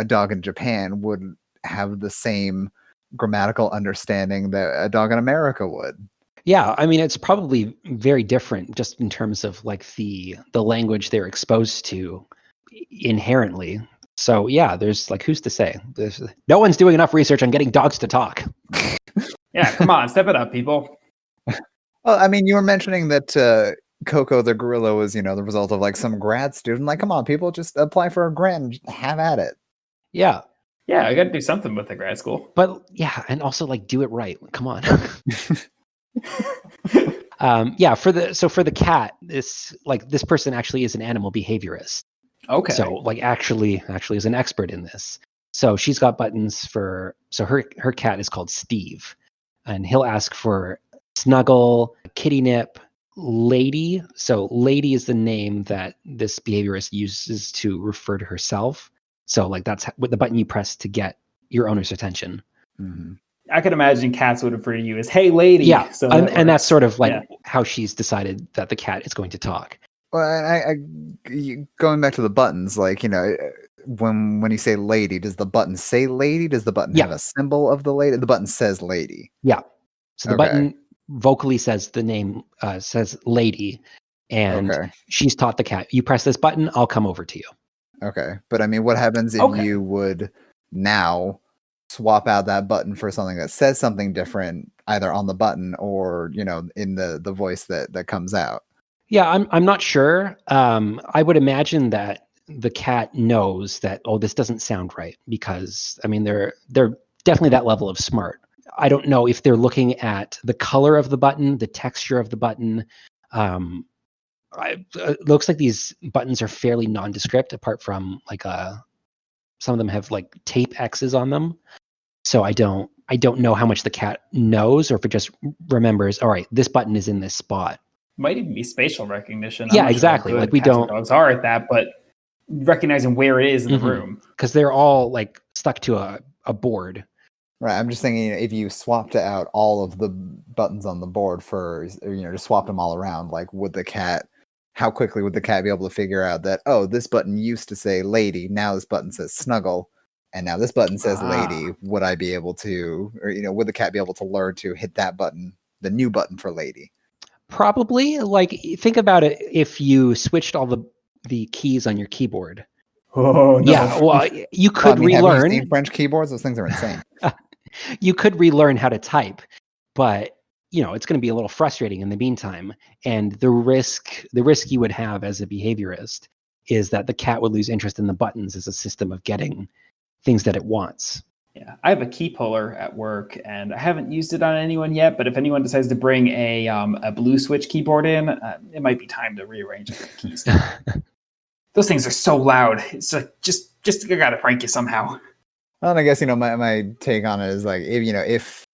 dog in Japan would have the same grammatical understanding that a dog in America would. Yeah, I mean, it's probably very different just in terms of like the language they're exposed to inherently. So yeah, there's like, who's to say? No one's doing enough research on getting dogs to talk. Yeah, come on, step it up, people. Well, I mean, you were mentioning that Coco the gorilla was, the result of like some grad student. Like, come on, people, just apply for a grant and have at it. Yeah. Yeah, I got to do something with the grad school. But yeah, and also like do it right. Come on. For the cat, this person actually is an animal behaviorist. Okay. So like actually is an expert in this. So she's got buttons for, so her cat is called Steve, and he'll ask for snuggle, kitty nip, lady. So lady is the name that this behaviorist uses to refer to herself. So like that's what the button you press to get your owner's attention. Mm-hmm. I could imagine cats would refer to you as "Hey, lady." Yeah, so and that's sort of like how she's decided that the cat is going to talk. Well, and going back to the buttons, like, when you say lady, does the button say lady? Does the button have a symbol of the lady? The button says lady. Yeah. So the button vocally says the name, says lady, and she's taught the cat, you press this button, I'll come over to you. Okay. But I mean, what happens if you would now swap out that button for something that says something different, either on the button or, in the voice that comes out? Yeah, I'm not sure. I would imagine that the cat knows that, oh, this doesn't sound right, because I mean they're definitely that level of smart. I don't know if they're looking at the color of the button, the texture of the button. It looks like these buttons are fairly nondescript, apart from like some of them have like tape X's on them. So I don't know how much the cat knows, or if it just remembers, all right, this button is in this spot. Might even be spatial recognition. Yeah, exactly. Like we don't. Dogs are at that, but recognizing where it is in the room, because they're all like stuck to a board. Right. I'm just thinking, if you swapped out all of the buttons on the board for, just swapped them all around, like, how quickly would the cat be able to figure out that, oh, this button used to say lady, now this button says snuggle, and now this button says lady? Would I be able to, or, would the cat be able to learn to hit that button, the new button for lady? Probably. Like, think about it, if you switched all the keys on your keyboard. Oh, no. Yeah, well, you could relearn. Have you seen French keyboards? Those things are insane. You could relearn how to type, but it's going to be a little frustrating in the meantime. And the risk you would have as a behaviorist is that the cat would lose interest in the buttons as a system of getting things that it wants. Yeah, I have a key puller at work, and I haven't used it on anyone yet. But if anyone decides to bring a blue switch keyboard in, it might be time to rearrange the keys. Those things are so loud. It's like just I gotta prank you somehow. Well, and I guess my take on it is like, if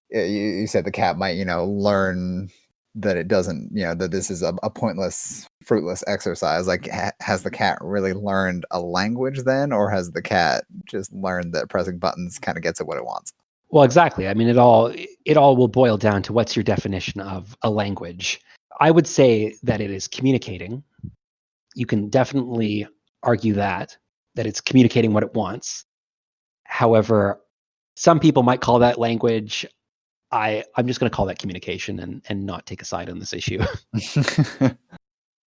you said the cat might learn that it doesn't, that this is a pointless, fruitless exercise. Like, has the cat really learned a language then, or has the cat just learned that pressing buttons kind of gets it what it wants? Well, exactly. I mean, it all will boil down to what's your definition of a language. I would say that it is communicating. You can definitely argue that it's communicating what it wants. However, some people might call that language. I'm just going to call that communication and not take a side on this issue.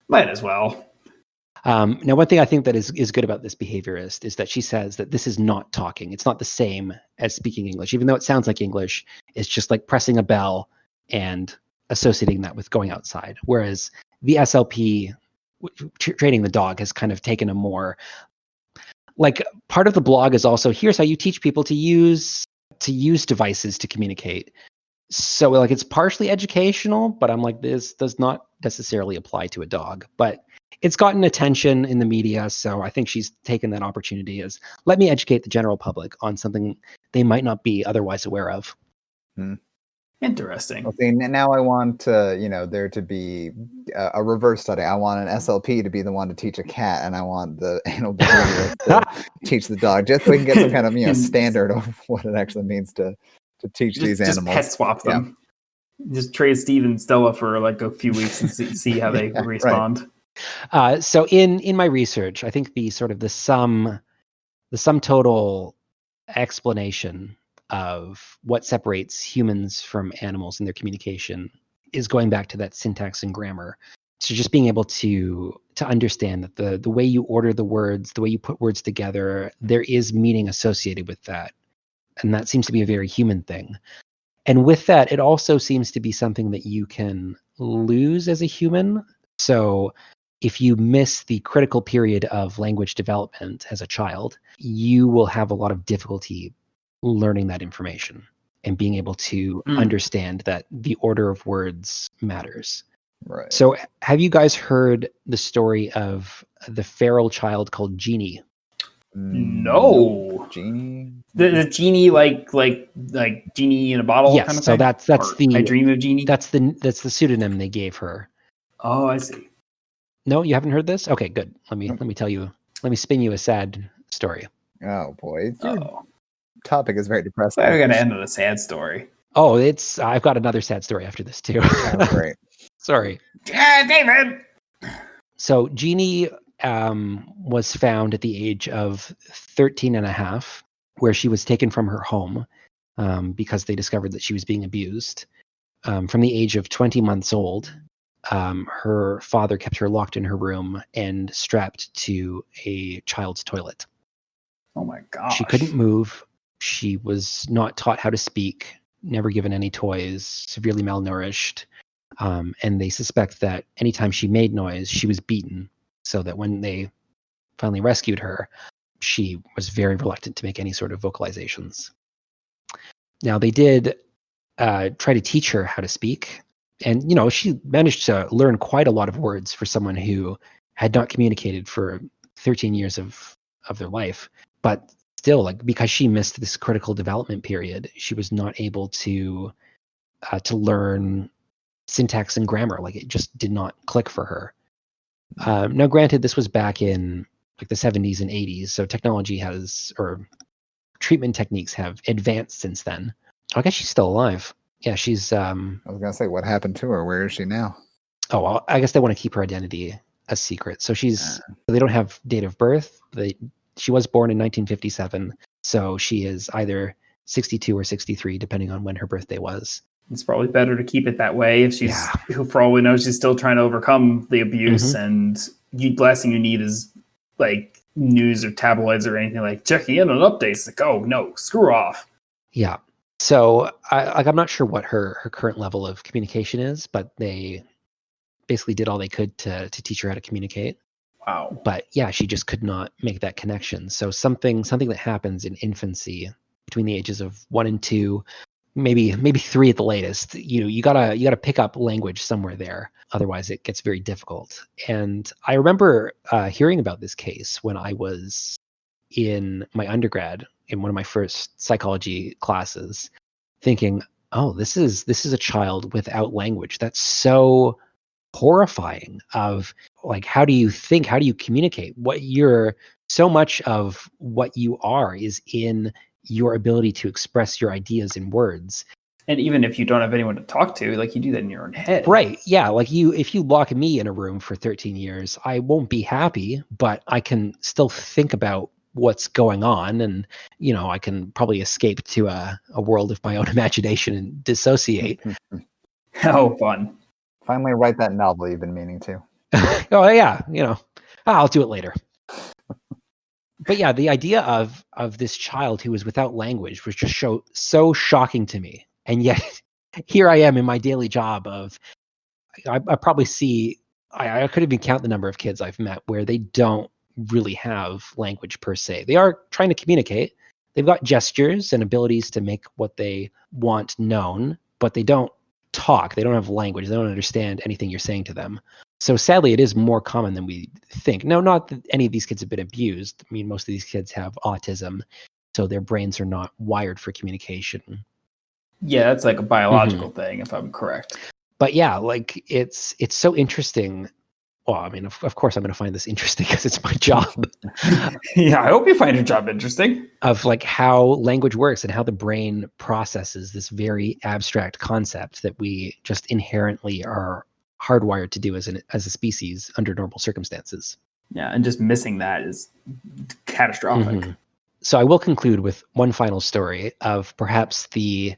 Might as well. Now, one thing I think that is good about this behaviorist is that she says that this is not talking. It's not the same as speaking English, even though it sounds like English. It's just like pressing a bell and associating that with going outside. Whereas the SLP, training the dog, has kind of taken a more, like, part of the blog is also, here's how you teach people to use devices to communicate. So like, it's partially educational, but I'm like, this does not necessarily apply to a dog. But it's gotten attention in the media, so I think she's taken that opportunity as, let me educate the general public on something they might not be otherwise aware of. Interesting. Well, see, now I want there to be a reverse study. I want an SLP to be the one to teach a cat, and I want the animal behaviorist to teach the dog, just so we can get some kind of standard of what it actually means to teach these animals. Just pet swap them. Just trade Steve and Stella for like a few weeks and see how they respond. Right. So in my research, I think the sum total explanation of what separates humans from animals in their communication is going back to that syntax and grammar. So just being able to understand that the way you order the words, the way you put words together, there is meaning associated with that. And that seems to be a very human thing. And with that, it also seems to be something that you can lose as a human. So if you miss the critical period of language development as a child, you will have a lot of difficulty learning that information and being able to understand that the order of words matters. Right. So have you guys heard the story of the feral child called Jonny? No. Genie? The genie like genie in a bottle yes, kind of so thing? that's Or the I Dream of Genie? That's the pseudonym they gave her. Oh, I see. No, you haven't heard this? Okay, good. Let me tell you. Let me spin you a sad story. Oh boy. Your topic is very depressing. We're gonna end on a sad story. Oh, I've got another sad story after this too. Oh, great. Sorry. David! So Jonny was found at the age of 13 and a half, where she was taken from her home because they discovered that she was being abused. From the age of 20 months old, her father kept her locked in her room and strapped to a child's toilet. Oh my gosh. She couldn't move. She was not taught how to speak, never given any toys, severely malnourished. And they suspect that anytime she made noise, she was beaten, so that when they finally rescued her, she was very reluctant to make any sort of vocalizations. Now, they did try to teach her how to speak. And, she managed to learn quite a lot of words for someone who had not communicated for 13 years of their life. But still, because she missed this critical development period, she was not able to learn syntax and grammar. It just did not click for her. Now, granted, this was back in the 70s and 80s, so treatment techniques have advanced since then. I guess she's still alive. Yeah, she's. I was gonna say, what happened to her? Where is she now? Oh, well, I guess they want to keep her identity a secret. So they don't have date of birth. She was born in 1957, so she is either 62 or 63, depending on when her birthday was. It's probably better to keep it that way if she's, for all we know, she's still trying to overcome the abuse. And last thing you need is news or tabloids or anything checking in on updates. Oh no, screw off. Yeah. So I'm not sure what her current level of communication is, but they basically did all they could to teach her how to communicate. Wow. But yeah, she just could not make that connection. So something that happens in infancy between the ages of 1 and 2, maybe 3 at the latest. You gotta pick up language somewhere there. Otherwise, it gets very difficult. And I remember hearing about this case when I was in my undergrad in one of my first psychology classes, thinking, "Oh, this is a child without language. That's so horrifying. Of how do you think? How do you communicate? So much of what you are is in your ability to express your ideas in words." And even if you don't have anyone to talk to, you do that in your own head. Right. Yeah. If you lock me in a room for 13 years, I won't be happy, but I can still think about what's going on. And, I can probably escape to a world of my own imagination and dissociate. How fun. Finally write that novel you've been meaning to. Oh, yeah. I'll do it later. But yeah, the idea of this child who was without language was just so shocking to me. And yet here I am in my daily job I probably see, I couldn't even count the number of kids I've met where they don't really have language per se. They are trying to communicate. They've got gestures and abilities to make what they want known, but they don't talk. They don't have language. They don't understand anything you're saying to them. So sadly, it is more common than we think. No, not that any of these kids have been abused. I mean, most of these kids have autism, so their brains are not wired for communication. Yeah, that's like a biological thing, if I'm correct. But yeah, like it's so interesting. Well, I mean, of course, I'm going to find this interesting because it's my job. Yeah, I hope you find your job interesting. Of like how language works and how the brain processes this very abstract concept that we just inherently are hardwired to do as a species under normal circumstances. Yeah, and just missing that is catastrophic. So I will conclude with one final story of perhaps the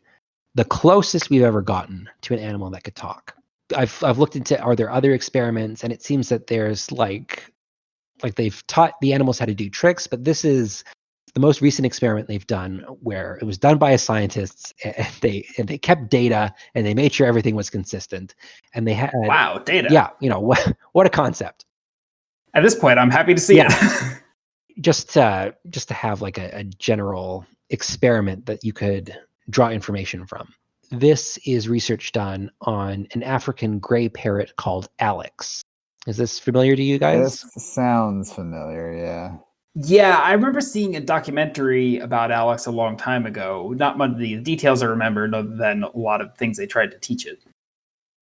closest we've ever gotten to an animal that could talk. I've looked into, are there other experiments, and it seems that there's like they've taught the animals how to do tricks, but this is the most recent experiment they've done, where it was done by a scientist, and they kept data and they made sure everything was consistent, and they had data. Yeah, what a concept. At this point, I'm happy to see it. just to have like a general experiment that you could draw information from. This is research done on an African gray parrot called Alex. Is this familiar to you guys? This sounds familiar, yeah. Yeah, I remember seeing a documentary about Alex a long time ago. Not much of the details I remembered, other than a lot of things they tried to teach it.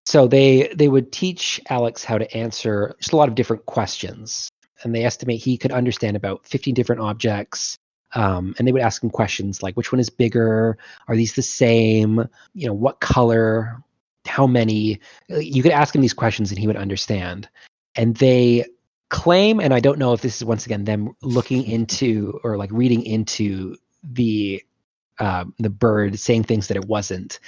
So they would teach Alex how to answer just a lot of different questions. And they estimate he could understand about 15 different objects. And they would ask him questions like, which one is bigger? Are these the same? What color? How many? You could ask him these questions and he would understand. And they claim, and I don't know if this is once again them looking into or like reading into the bird saying things that it wasn't.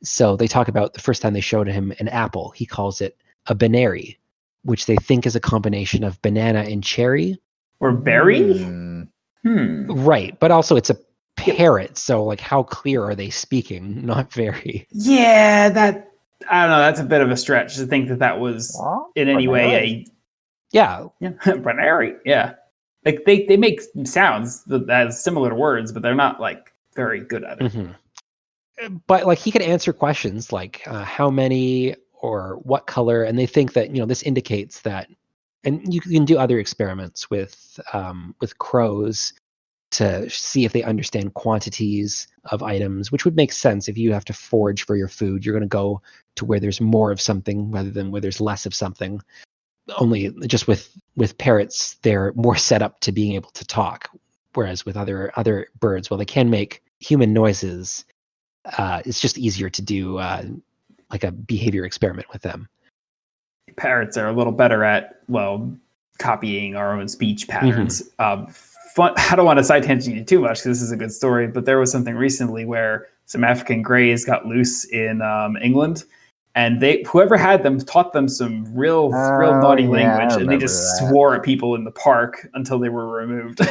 So they talk about the first time they showed him an apple, he calls it a banary, which they think is a combination of banana and cherry. Or berry? Right, but also it's a parrot, so like how clear are they speaking? Not very. Yeah, I don't know, that's a bit of a stretch to think that was in any way banary. Yeah. Like they make sounds that is similar to words, but they're not like very good at it. But like he could answer questions like how many or what color, and they think that this indicates that. And you can do other experiments with crows to see if they understand quantities of items, which would make sense. If you have to forage for your food, you're going to go to where there's more of something rather than where there's less of something. Only just with parrots, they're more set up to being able to talk, whereas with other birds, well, they can make human noises. It's just easier to do like a behavior experiment with them. Parrots are a little better at, copying our own speech patterns. I don't want to side tangent you too much because this is a good story, but there was something recently where some African greys got loose in England, and whoever had them taught them some real naughty language, and they just swore at people in the park until they were removed.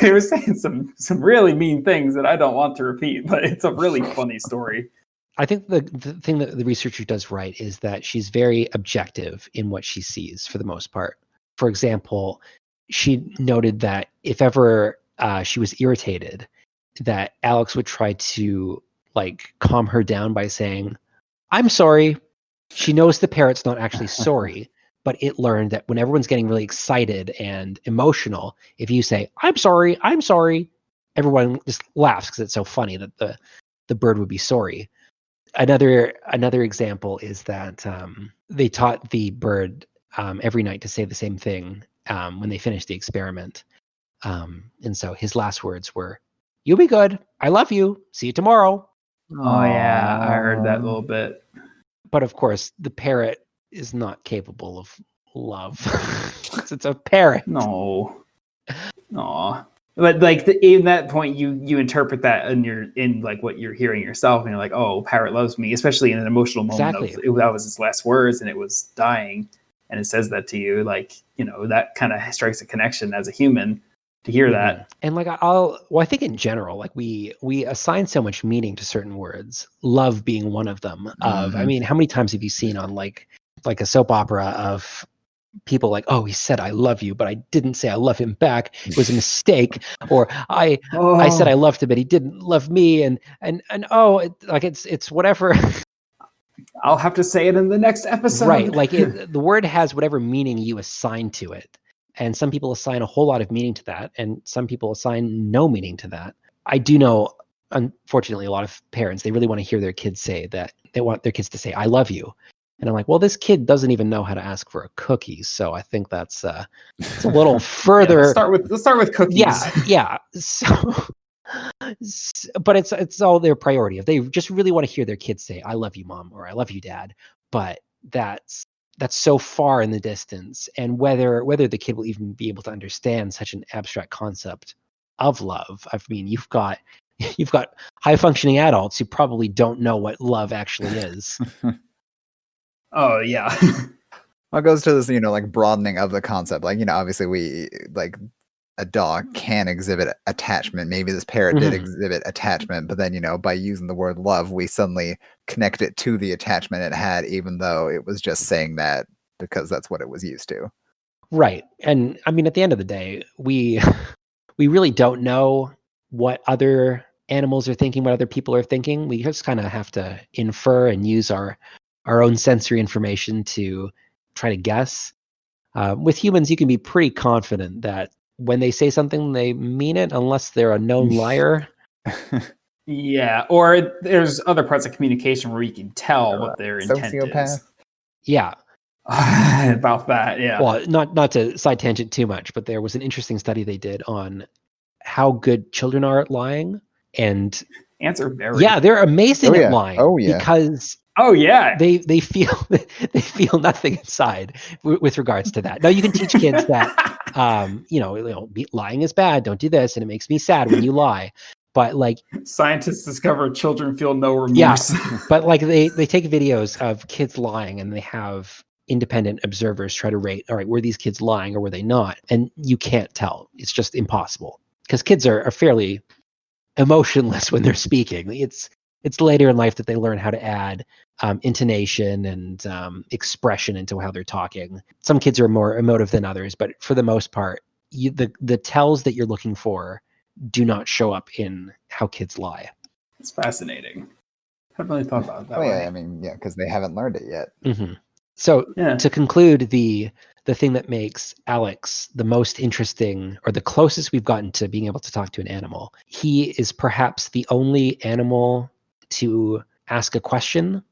They were saying some really mean things that I don't want to repeat, but it's a really funny story. I think the thing that the researcher does right is that she's very objective in what she sees for the most part. For example, she noted that if ever she was irritated, that Alex would try to like calm her down by saying, "I'm sorry." She knows the parrot's not actually sorry, but it learned that when everyone's getting really excited and emotional, if you say, "I'm sorry," everyone just laughs because it's so funny that the bird would be sorry. Another example is that they taught the bird every night to say the same thing when they finished the experiment. And so his last words were, "You'll be good. I love you. See you tomorrow." Oh, yeah. I heard that little bit. But of course, the parrot is not capable of love. It's a parrot. No. Aw. But like in that point, you interpret that in like what you're hearing yourself, and you're like, "Oh, parrot loves me," especially in an emotional moment. Exactly. That was his last words, and it was dying, and it says that to you. Like, that kind of strikes a connection as a human to hear that. And like I think in general, like we assign so much meaning to certain words. Love being one of them. I mean, how many times have you seen on like a soap opera of people like, "Oh, he said I love you, but I didn't say I love him back. It was a mistake." Or I said I loved him, but he didn't love me. And it's whatever. I'll have to say it in the next episode. Right. Like the word has whatever meaning you assign to it. And some people assign a whole lot of meaning to that. And some people assign no meaning to that. I do know, unfortunately, a lot of parents, they really want to hear their kids say that. They want their kids to say, I love you. And I'm like, well, this kid doesn't even know how to ask for a cookie. So I think that's it's a little further. Yeah, let's start with cookies. Yeah. So, but it's all their priority. If they just really want to hear their kids say, I love you, mom, or I love you, dad. But that's so far in the distance. And whether the kid will even be able to understand such an abstract concept of love. I mean, you've got high functioning adults who probably don't know what love actually is. Oh yeah. Well, it goes to this, like broadening of the concept. Like, obviously we like a dog can exhibit attachment. Maybe this parrot did exhibit attachment, but then, by using the word love, we suddenly connect it to the attachment it had, even though it was just saying that because that's what it was used to. Right. And I mean, at the end of the day, we really don't know what other animals are thinking, what other people are thinking. We just kind of have to infer and use our own sensory information to try to guess. With humans, you can be pretty confident that when they say something, they mean it, unless they're a known liar. Yeah, or there's other parts of communication where you can tell what their intent is. Yeah. About that, yeah. Well, not to side tangent too much, but there was an interesting study they did on how good children are at lying. And ants are very they're amazing at lying because they feel nothing inside with regards to that. Now you can teach kids that lying is bad, don't do this, and it makes me sad when you lie. But like scientists discover children feel no remorse. Yeah, but like they take videos of kids lying and they have independent observers try to rate, all right, were these kids lying or were they not? And you can't tell. It's just impossible because kids are fairly emotionless when they're speaking. It's later in life that they learn how to add intonation and expression into how they're talking. Some kids are more emotive than others, but for the most part, the tells that you're looking for do not show up in how kids lie. It's fascinating. I haven't really thought about it that way. Yeah, I mean, because they haven't learned it yet. Mm-hmm. So to conclude, the thing that makes Alex the most interesting, or the closest we've gotten to being able to talk to an animal, he is perhaps the only animal to ask a question.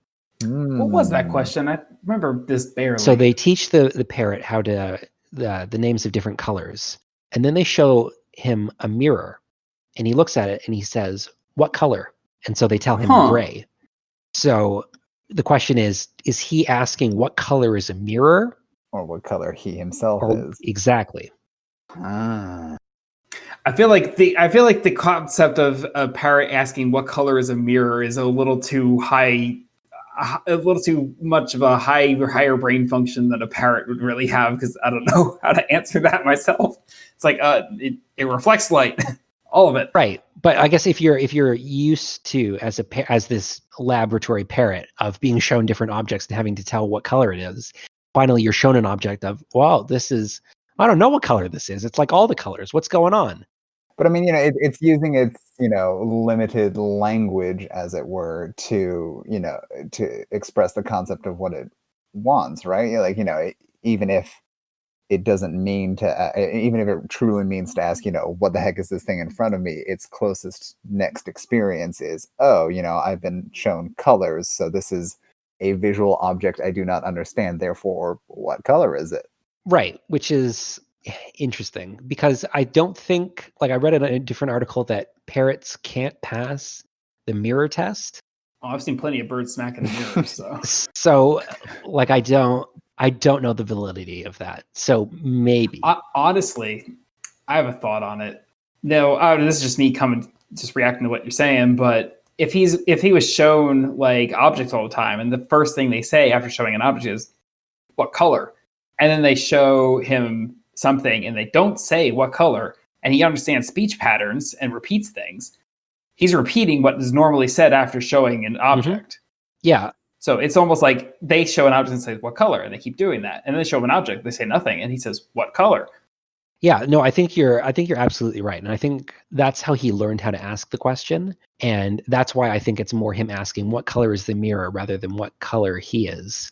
What was that question? I remember this barely. So they teach the parrot how to the names of different colors, and then they show him a mirror, and he looks at it and he says, "What color?" And so they tell him gray. So the question is he asking what color is a mirror? Or what color he himself is. Exactly. Ah. I feel like the concept of a parrot asking what color is a mirror is a little too high, a little too much of a higher brain function that a parrot would really have, because I don't know how to answer that myself. It's like it reflects light, all of it. Right. But I guess if you're used to as this laboratory parrot of being shown different objects and having to tell what color it is, finally you're shown an object of, wow, I don't know what color this is. It's like all the colors. What's going on? But I mean, it's using its, limited language, as it were, to, to express the concept of what it wants, right? Like, even if it doesn't mean to, even if it truly means to ask, what the heck is this thing in front of me? Its closest next experience is, I've been shown colors, so this is a visual object I do not understand. Therefore, what color is it? Right, which is interesting because I don't think, like I read in a different article that parrots can't pass the mirror test. Oh, I've seen plenty of birds smacking the mirrors. So, so like I don't know the validity of that. So maybe. Honestly, I have a thought on it. No, this is just me just reacting to what you're saying. But if he was shown like objects all the time, and the first thing they say after showing an object is what color, and then they show him something and they don't say what color, and he understands speech patterns and repeats things, he's repeating what is normally said after showing an object. Mm-hmm. Yeah. So it's almost like they show an object and say, what color? And they keep doing that. And then they show him an object, they say nothing. And he says, what color? Yeah, no, I think you're absolutely right. And I think that's how he learned how to ask the question. And that's why I think it's more him asking what color is the mirror rather than what color he is.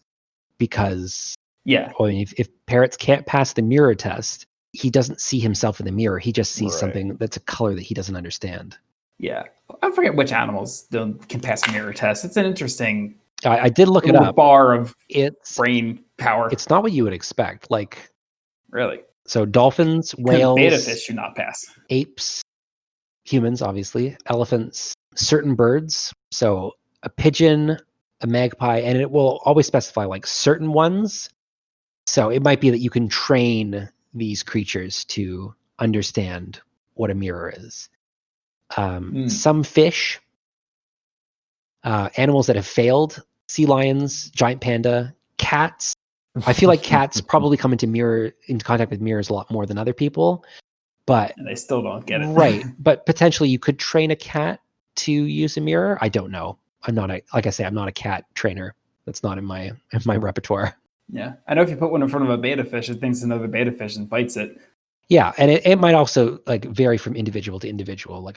Because I mean, if parrots can't pass the mirror test, he doesn't see himself in the mirror. He just sees something that's a color that he doesn't understand. Yeah. I forget which animals can pass a mirror test. It's an interesting I did look it up. Bar of it's brain power. It's not what you would expect. Like, really? So dolphins, whales, beta fish should not pass. Apes, humans, obviously, elephants, certain birds. So a pigeon, a magpie, and it will always specify like certain ones. So it might be that you can train these creatures to understand what a mirror is. Some fish, animals that have failed, sea lions, giant panda, cats. I feel like cats probably come into contact with mirrors a lot more than other people, but and they still don't get it. Right, but potentially you could train a cat to use a mirror. I don't know. I'm not a cat trainer. That's not in my repertoire. Yeah, I know if you put one in front of a beta fish, it thinks another beta fish and fights it. Yeah, and it might also like vary from individual to individual. Like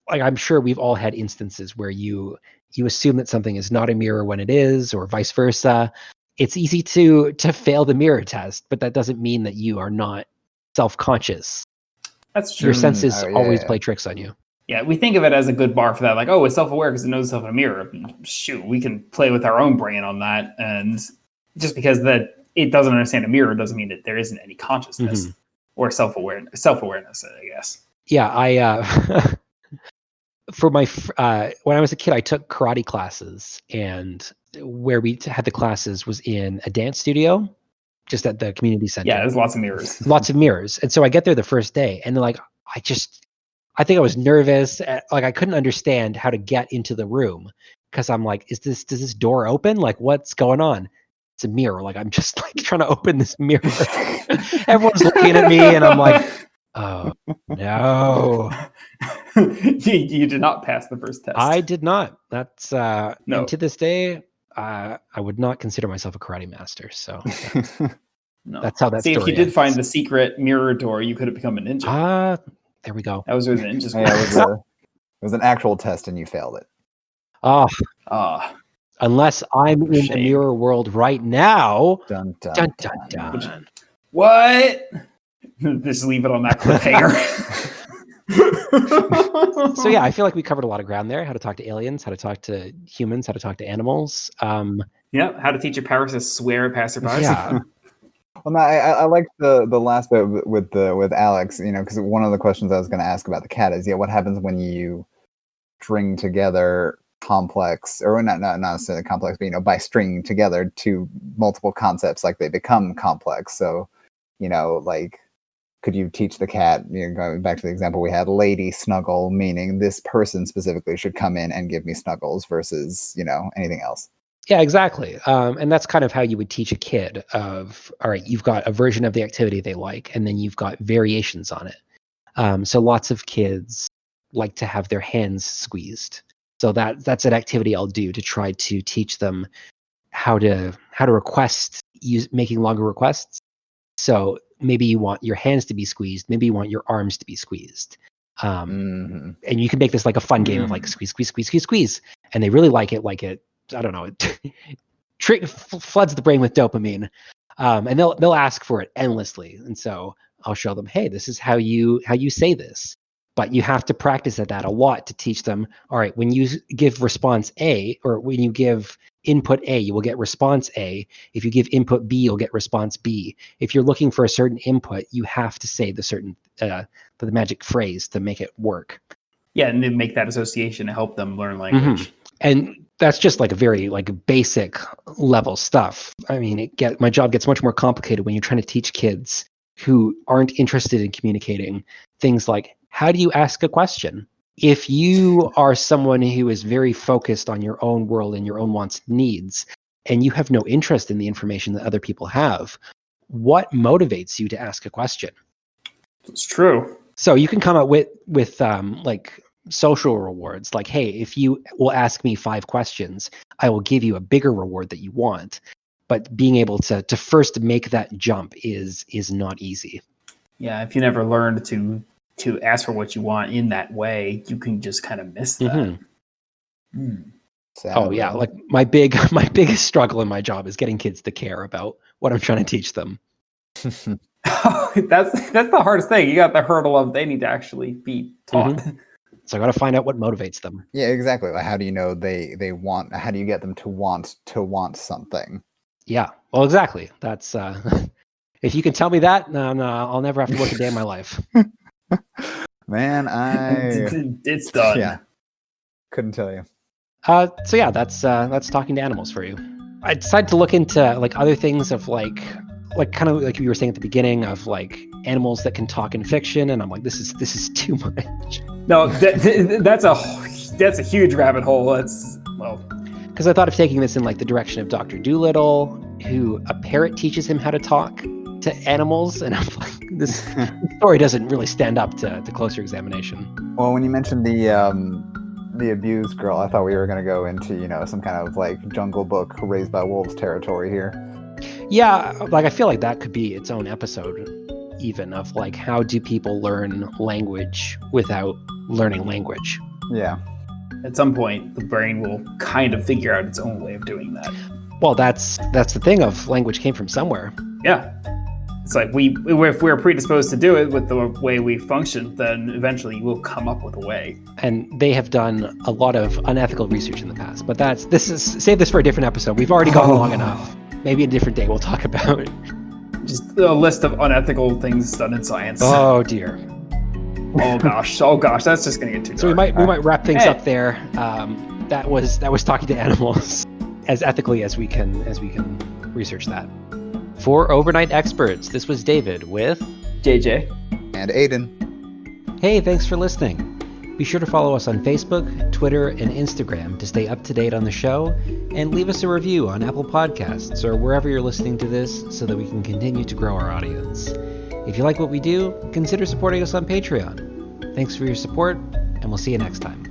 I'm sure we've all had instances where you assume that something is not a mirror when it is, or vice versa. It's easy to fail the mirror test, but that doesn't mean that you are not self-conscious. That's true. Your senses always play tricks on you. Yeah, we think of it as a good bar for that. Like, oh, it's self-aware because it knows itself in a mirror. Shoot, we can play with our own brain on that. And just because that it doesn't understand a mirror doesn't mean that there isn't any consciousness or self-awareness, I guess. Yeah, I for my when I was a kid, I took karate classes, and where we had the classes was in a dance studio, just at the community center. Yeah, there's lots of mirrors. Lots of mirrors. And so I get there the first day, and like I think I was nervous. Like I couldn't understand how to get into the room because I'm like, does this door open? Like what's going on? It's a mirror. Like I'm just like trying to open this mirror. Everyone's looking at me, and I'm like, oh no. You did not pass the first test. I did not. That's no. And to this day, I would not consider myself a karate master. So no. That's how that See, story if you did find the secret mirror door, you could have become a ninja. There we go. That was where the ninjas were. Yeah, it was an actual test and you failed it. Unless I'm in the mirror world right now. Dun, dun, dun, dun, dun. dun. What? Just leave it on that cliffhanger. So yeah, I feel like we covered a lot of ground there. How to talk to aliens, how to talk to humans, how to talk to animals. Yeah, how to teach your powers to swear at passerbys. Yeah. Well, no, I like the last bit with Alex, because one of the questions I was going to ask about the cat is, what happens when you string together complex, or not necessarily complex, but by stringing together two multiple concepts, like they become complex. So, like, could you teach the cat, going back to the example we had, lady snuggle, meaning this person specifically should come in and give me snuggles versus, anything else? Yeah, exactly. And that's kind of how you would teach a kid of, all right, you've got a version of the activity they like, and then you've got variations on it. So lots of kids like to have their hands squeezed. So that's an activity I'll do to try to teach them how to request, making longer requests. So maybe you want your hands to be squeezed, maybe you want your arms to be squeezed. And you can make this like a fun game of like squeeze, squeeze, squeeze, squeeze, squeeze. And they really like it, I don't know, it floods the brain with dopamine. And they'll ask for it endlessly. And so I'll show them, hey, this is how you say this. But you have to practice at that a lot to teach them, all right, when you give response A, or when you give input A, you will get response A. If you give input B, you'll get response B. If you're looking for a certain input, you have to say the magic phrase to make it work. Yeah, and then make that association to help them learn language. And that's just like a very basic level stuff. I mean, my job gets much more complicated when you're trying to teach kids who aren't interested in communicating things like, how do you ask a question? If you are someone who is very focused on your own world and your own wants and needs, and you have no interest in the information that other people have, what motivates you to ask a question? It's true. So you can come up with like social rewards, like, hey, if you will ask me 5 questions, I will give you a bigger reward that you want. But being able to first make that jump is not easy. Yeah, if you never learned to ask for what you want in that way, you can just kind of miss that. Oh yeah, like my biggest struggle in my job is getting kids to care about what I'm trying to teach them. That's the hardest thing. You got the hurdle of they need to actually be taught. So I got to find out what motivates them. Yeah, exactly. Like, how do you know they want? How do you get them to want something? Yeah, well, exactly. That's if you can tell me that, no, I'll never have to work a day in my life. Man, it's done. Yeah, couldn't tell you. So yeah, that's talking to animals for you. I decided to look into like other things of like kind of like you were saying at the beginning of like animals that can talk in fiction, and I'm like, this is too much. No, that's a huge rabbit hole. Because I thought of taking this in like the direction of Dr. Dolittle, who a parrot teaches him how to talk to animals, and I'm like, this story doesn't really stand up to closer examination. Well, when you mentioned the abused girl, I thought we were going to go into some kind of like Jungle Book Raised by Wolves territory here. Yeah, like I feel like that could be its own episode, even of like how do people learn language without learning language. Yeah. At some point, the brain will kind of figure out its own way of doing that. Well, that's the thing of language came from somewhere. Yeah. It's like if we're predisposed to do it with the way we function, then eventually we'll come up with a way. And they have done a lot of unethical research in the past, but save this for a different episode. We've already gone long enough. Maybe a different day we'll talk about it. Just a list of unethical things done in science. Oh dear. Oh gosh, that's just gonna get too dark. So we might wrap things up there. That was talking to animals as ethically as we can research that. For Overnight Experts, this was David with JJ and Aiden. Hey, thanks for listening. Be sure to follow us on Facebook, Twitter, and Instagram to stay up to date on the show, and leave us a review on Apple Podcasts or wherever you're listening to this so that we can continue to grow our audience. If you like what we do, consider supporting us on Patreon. Thanks for your support, and we'll see you next time.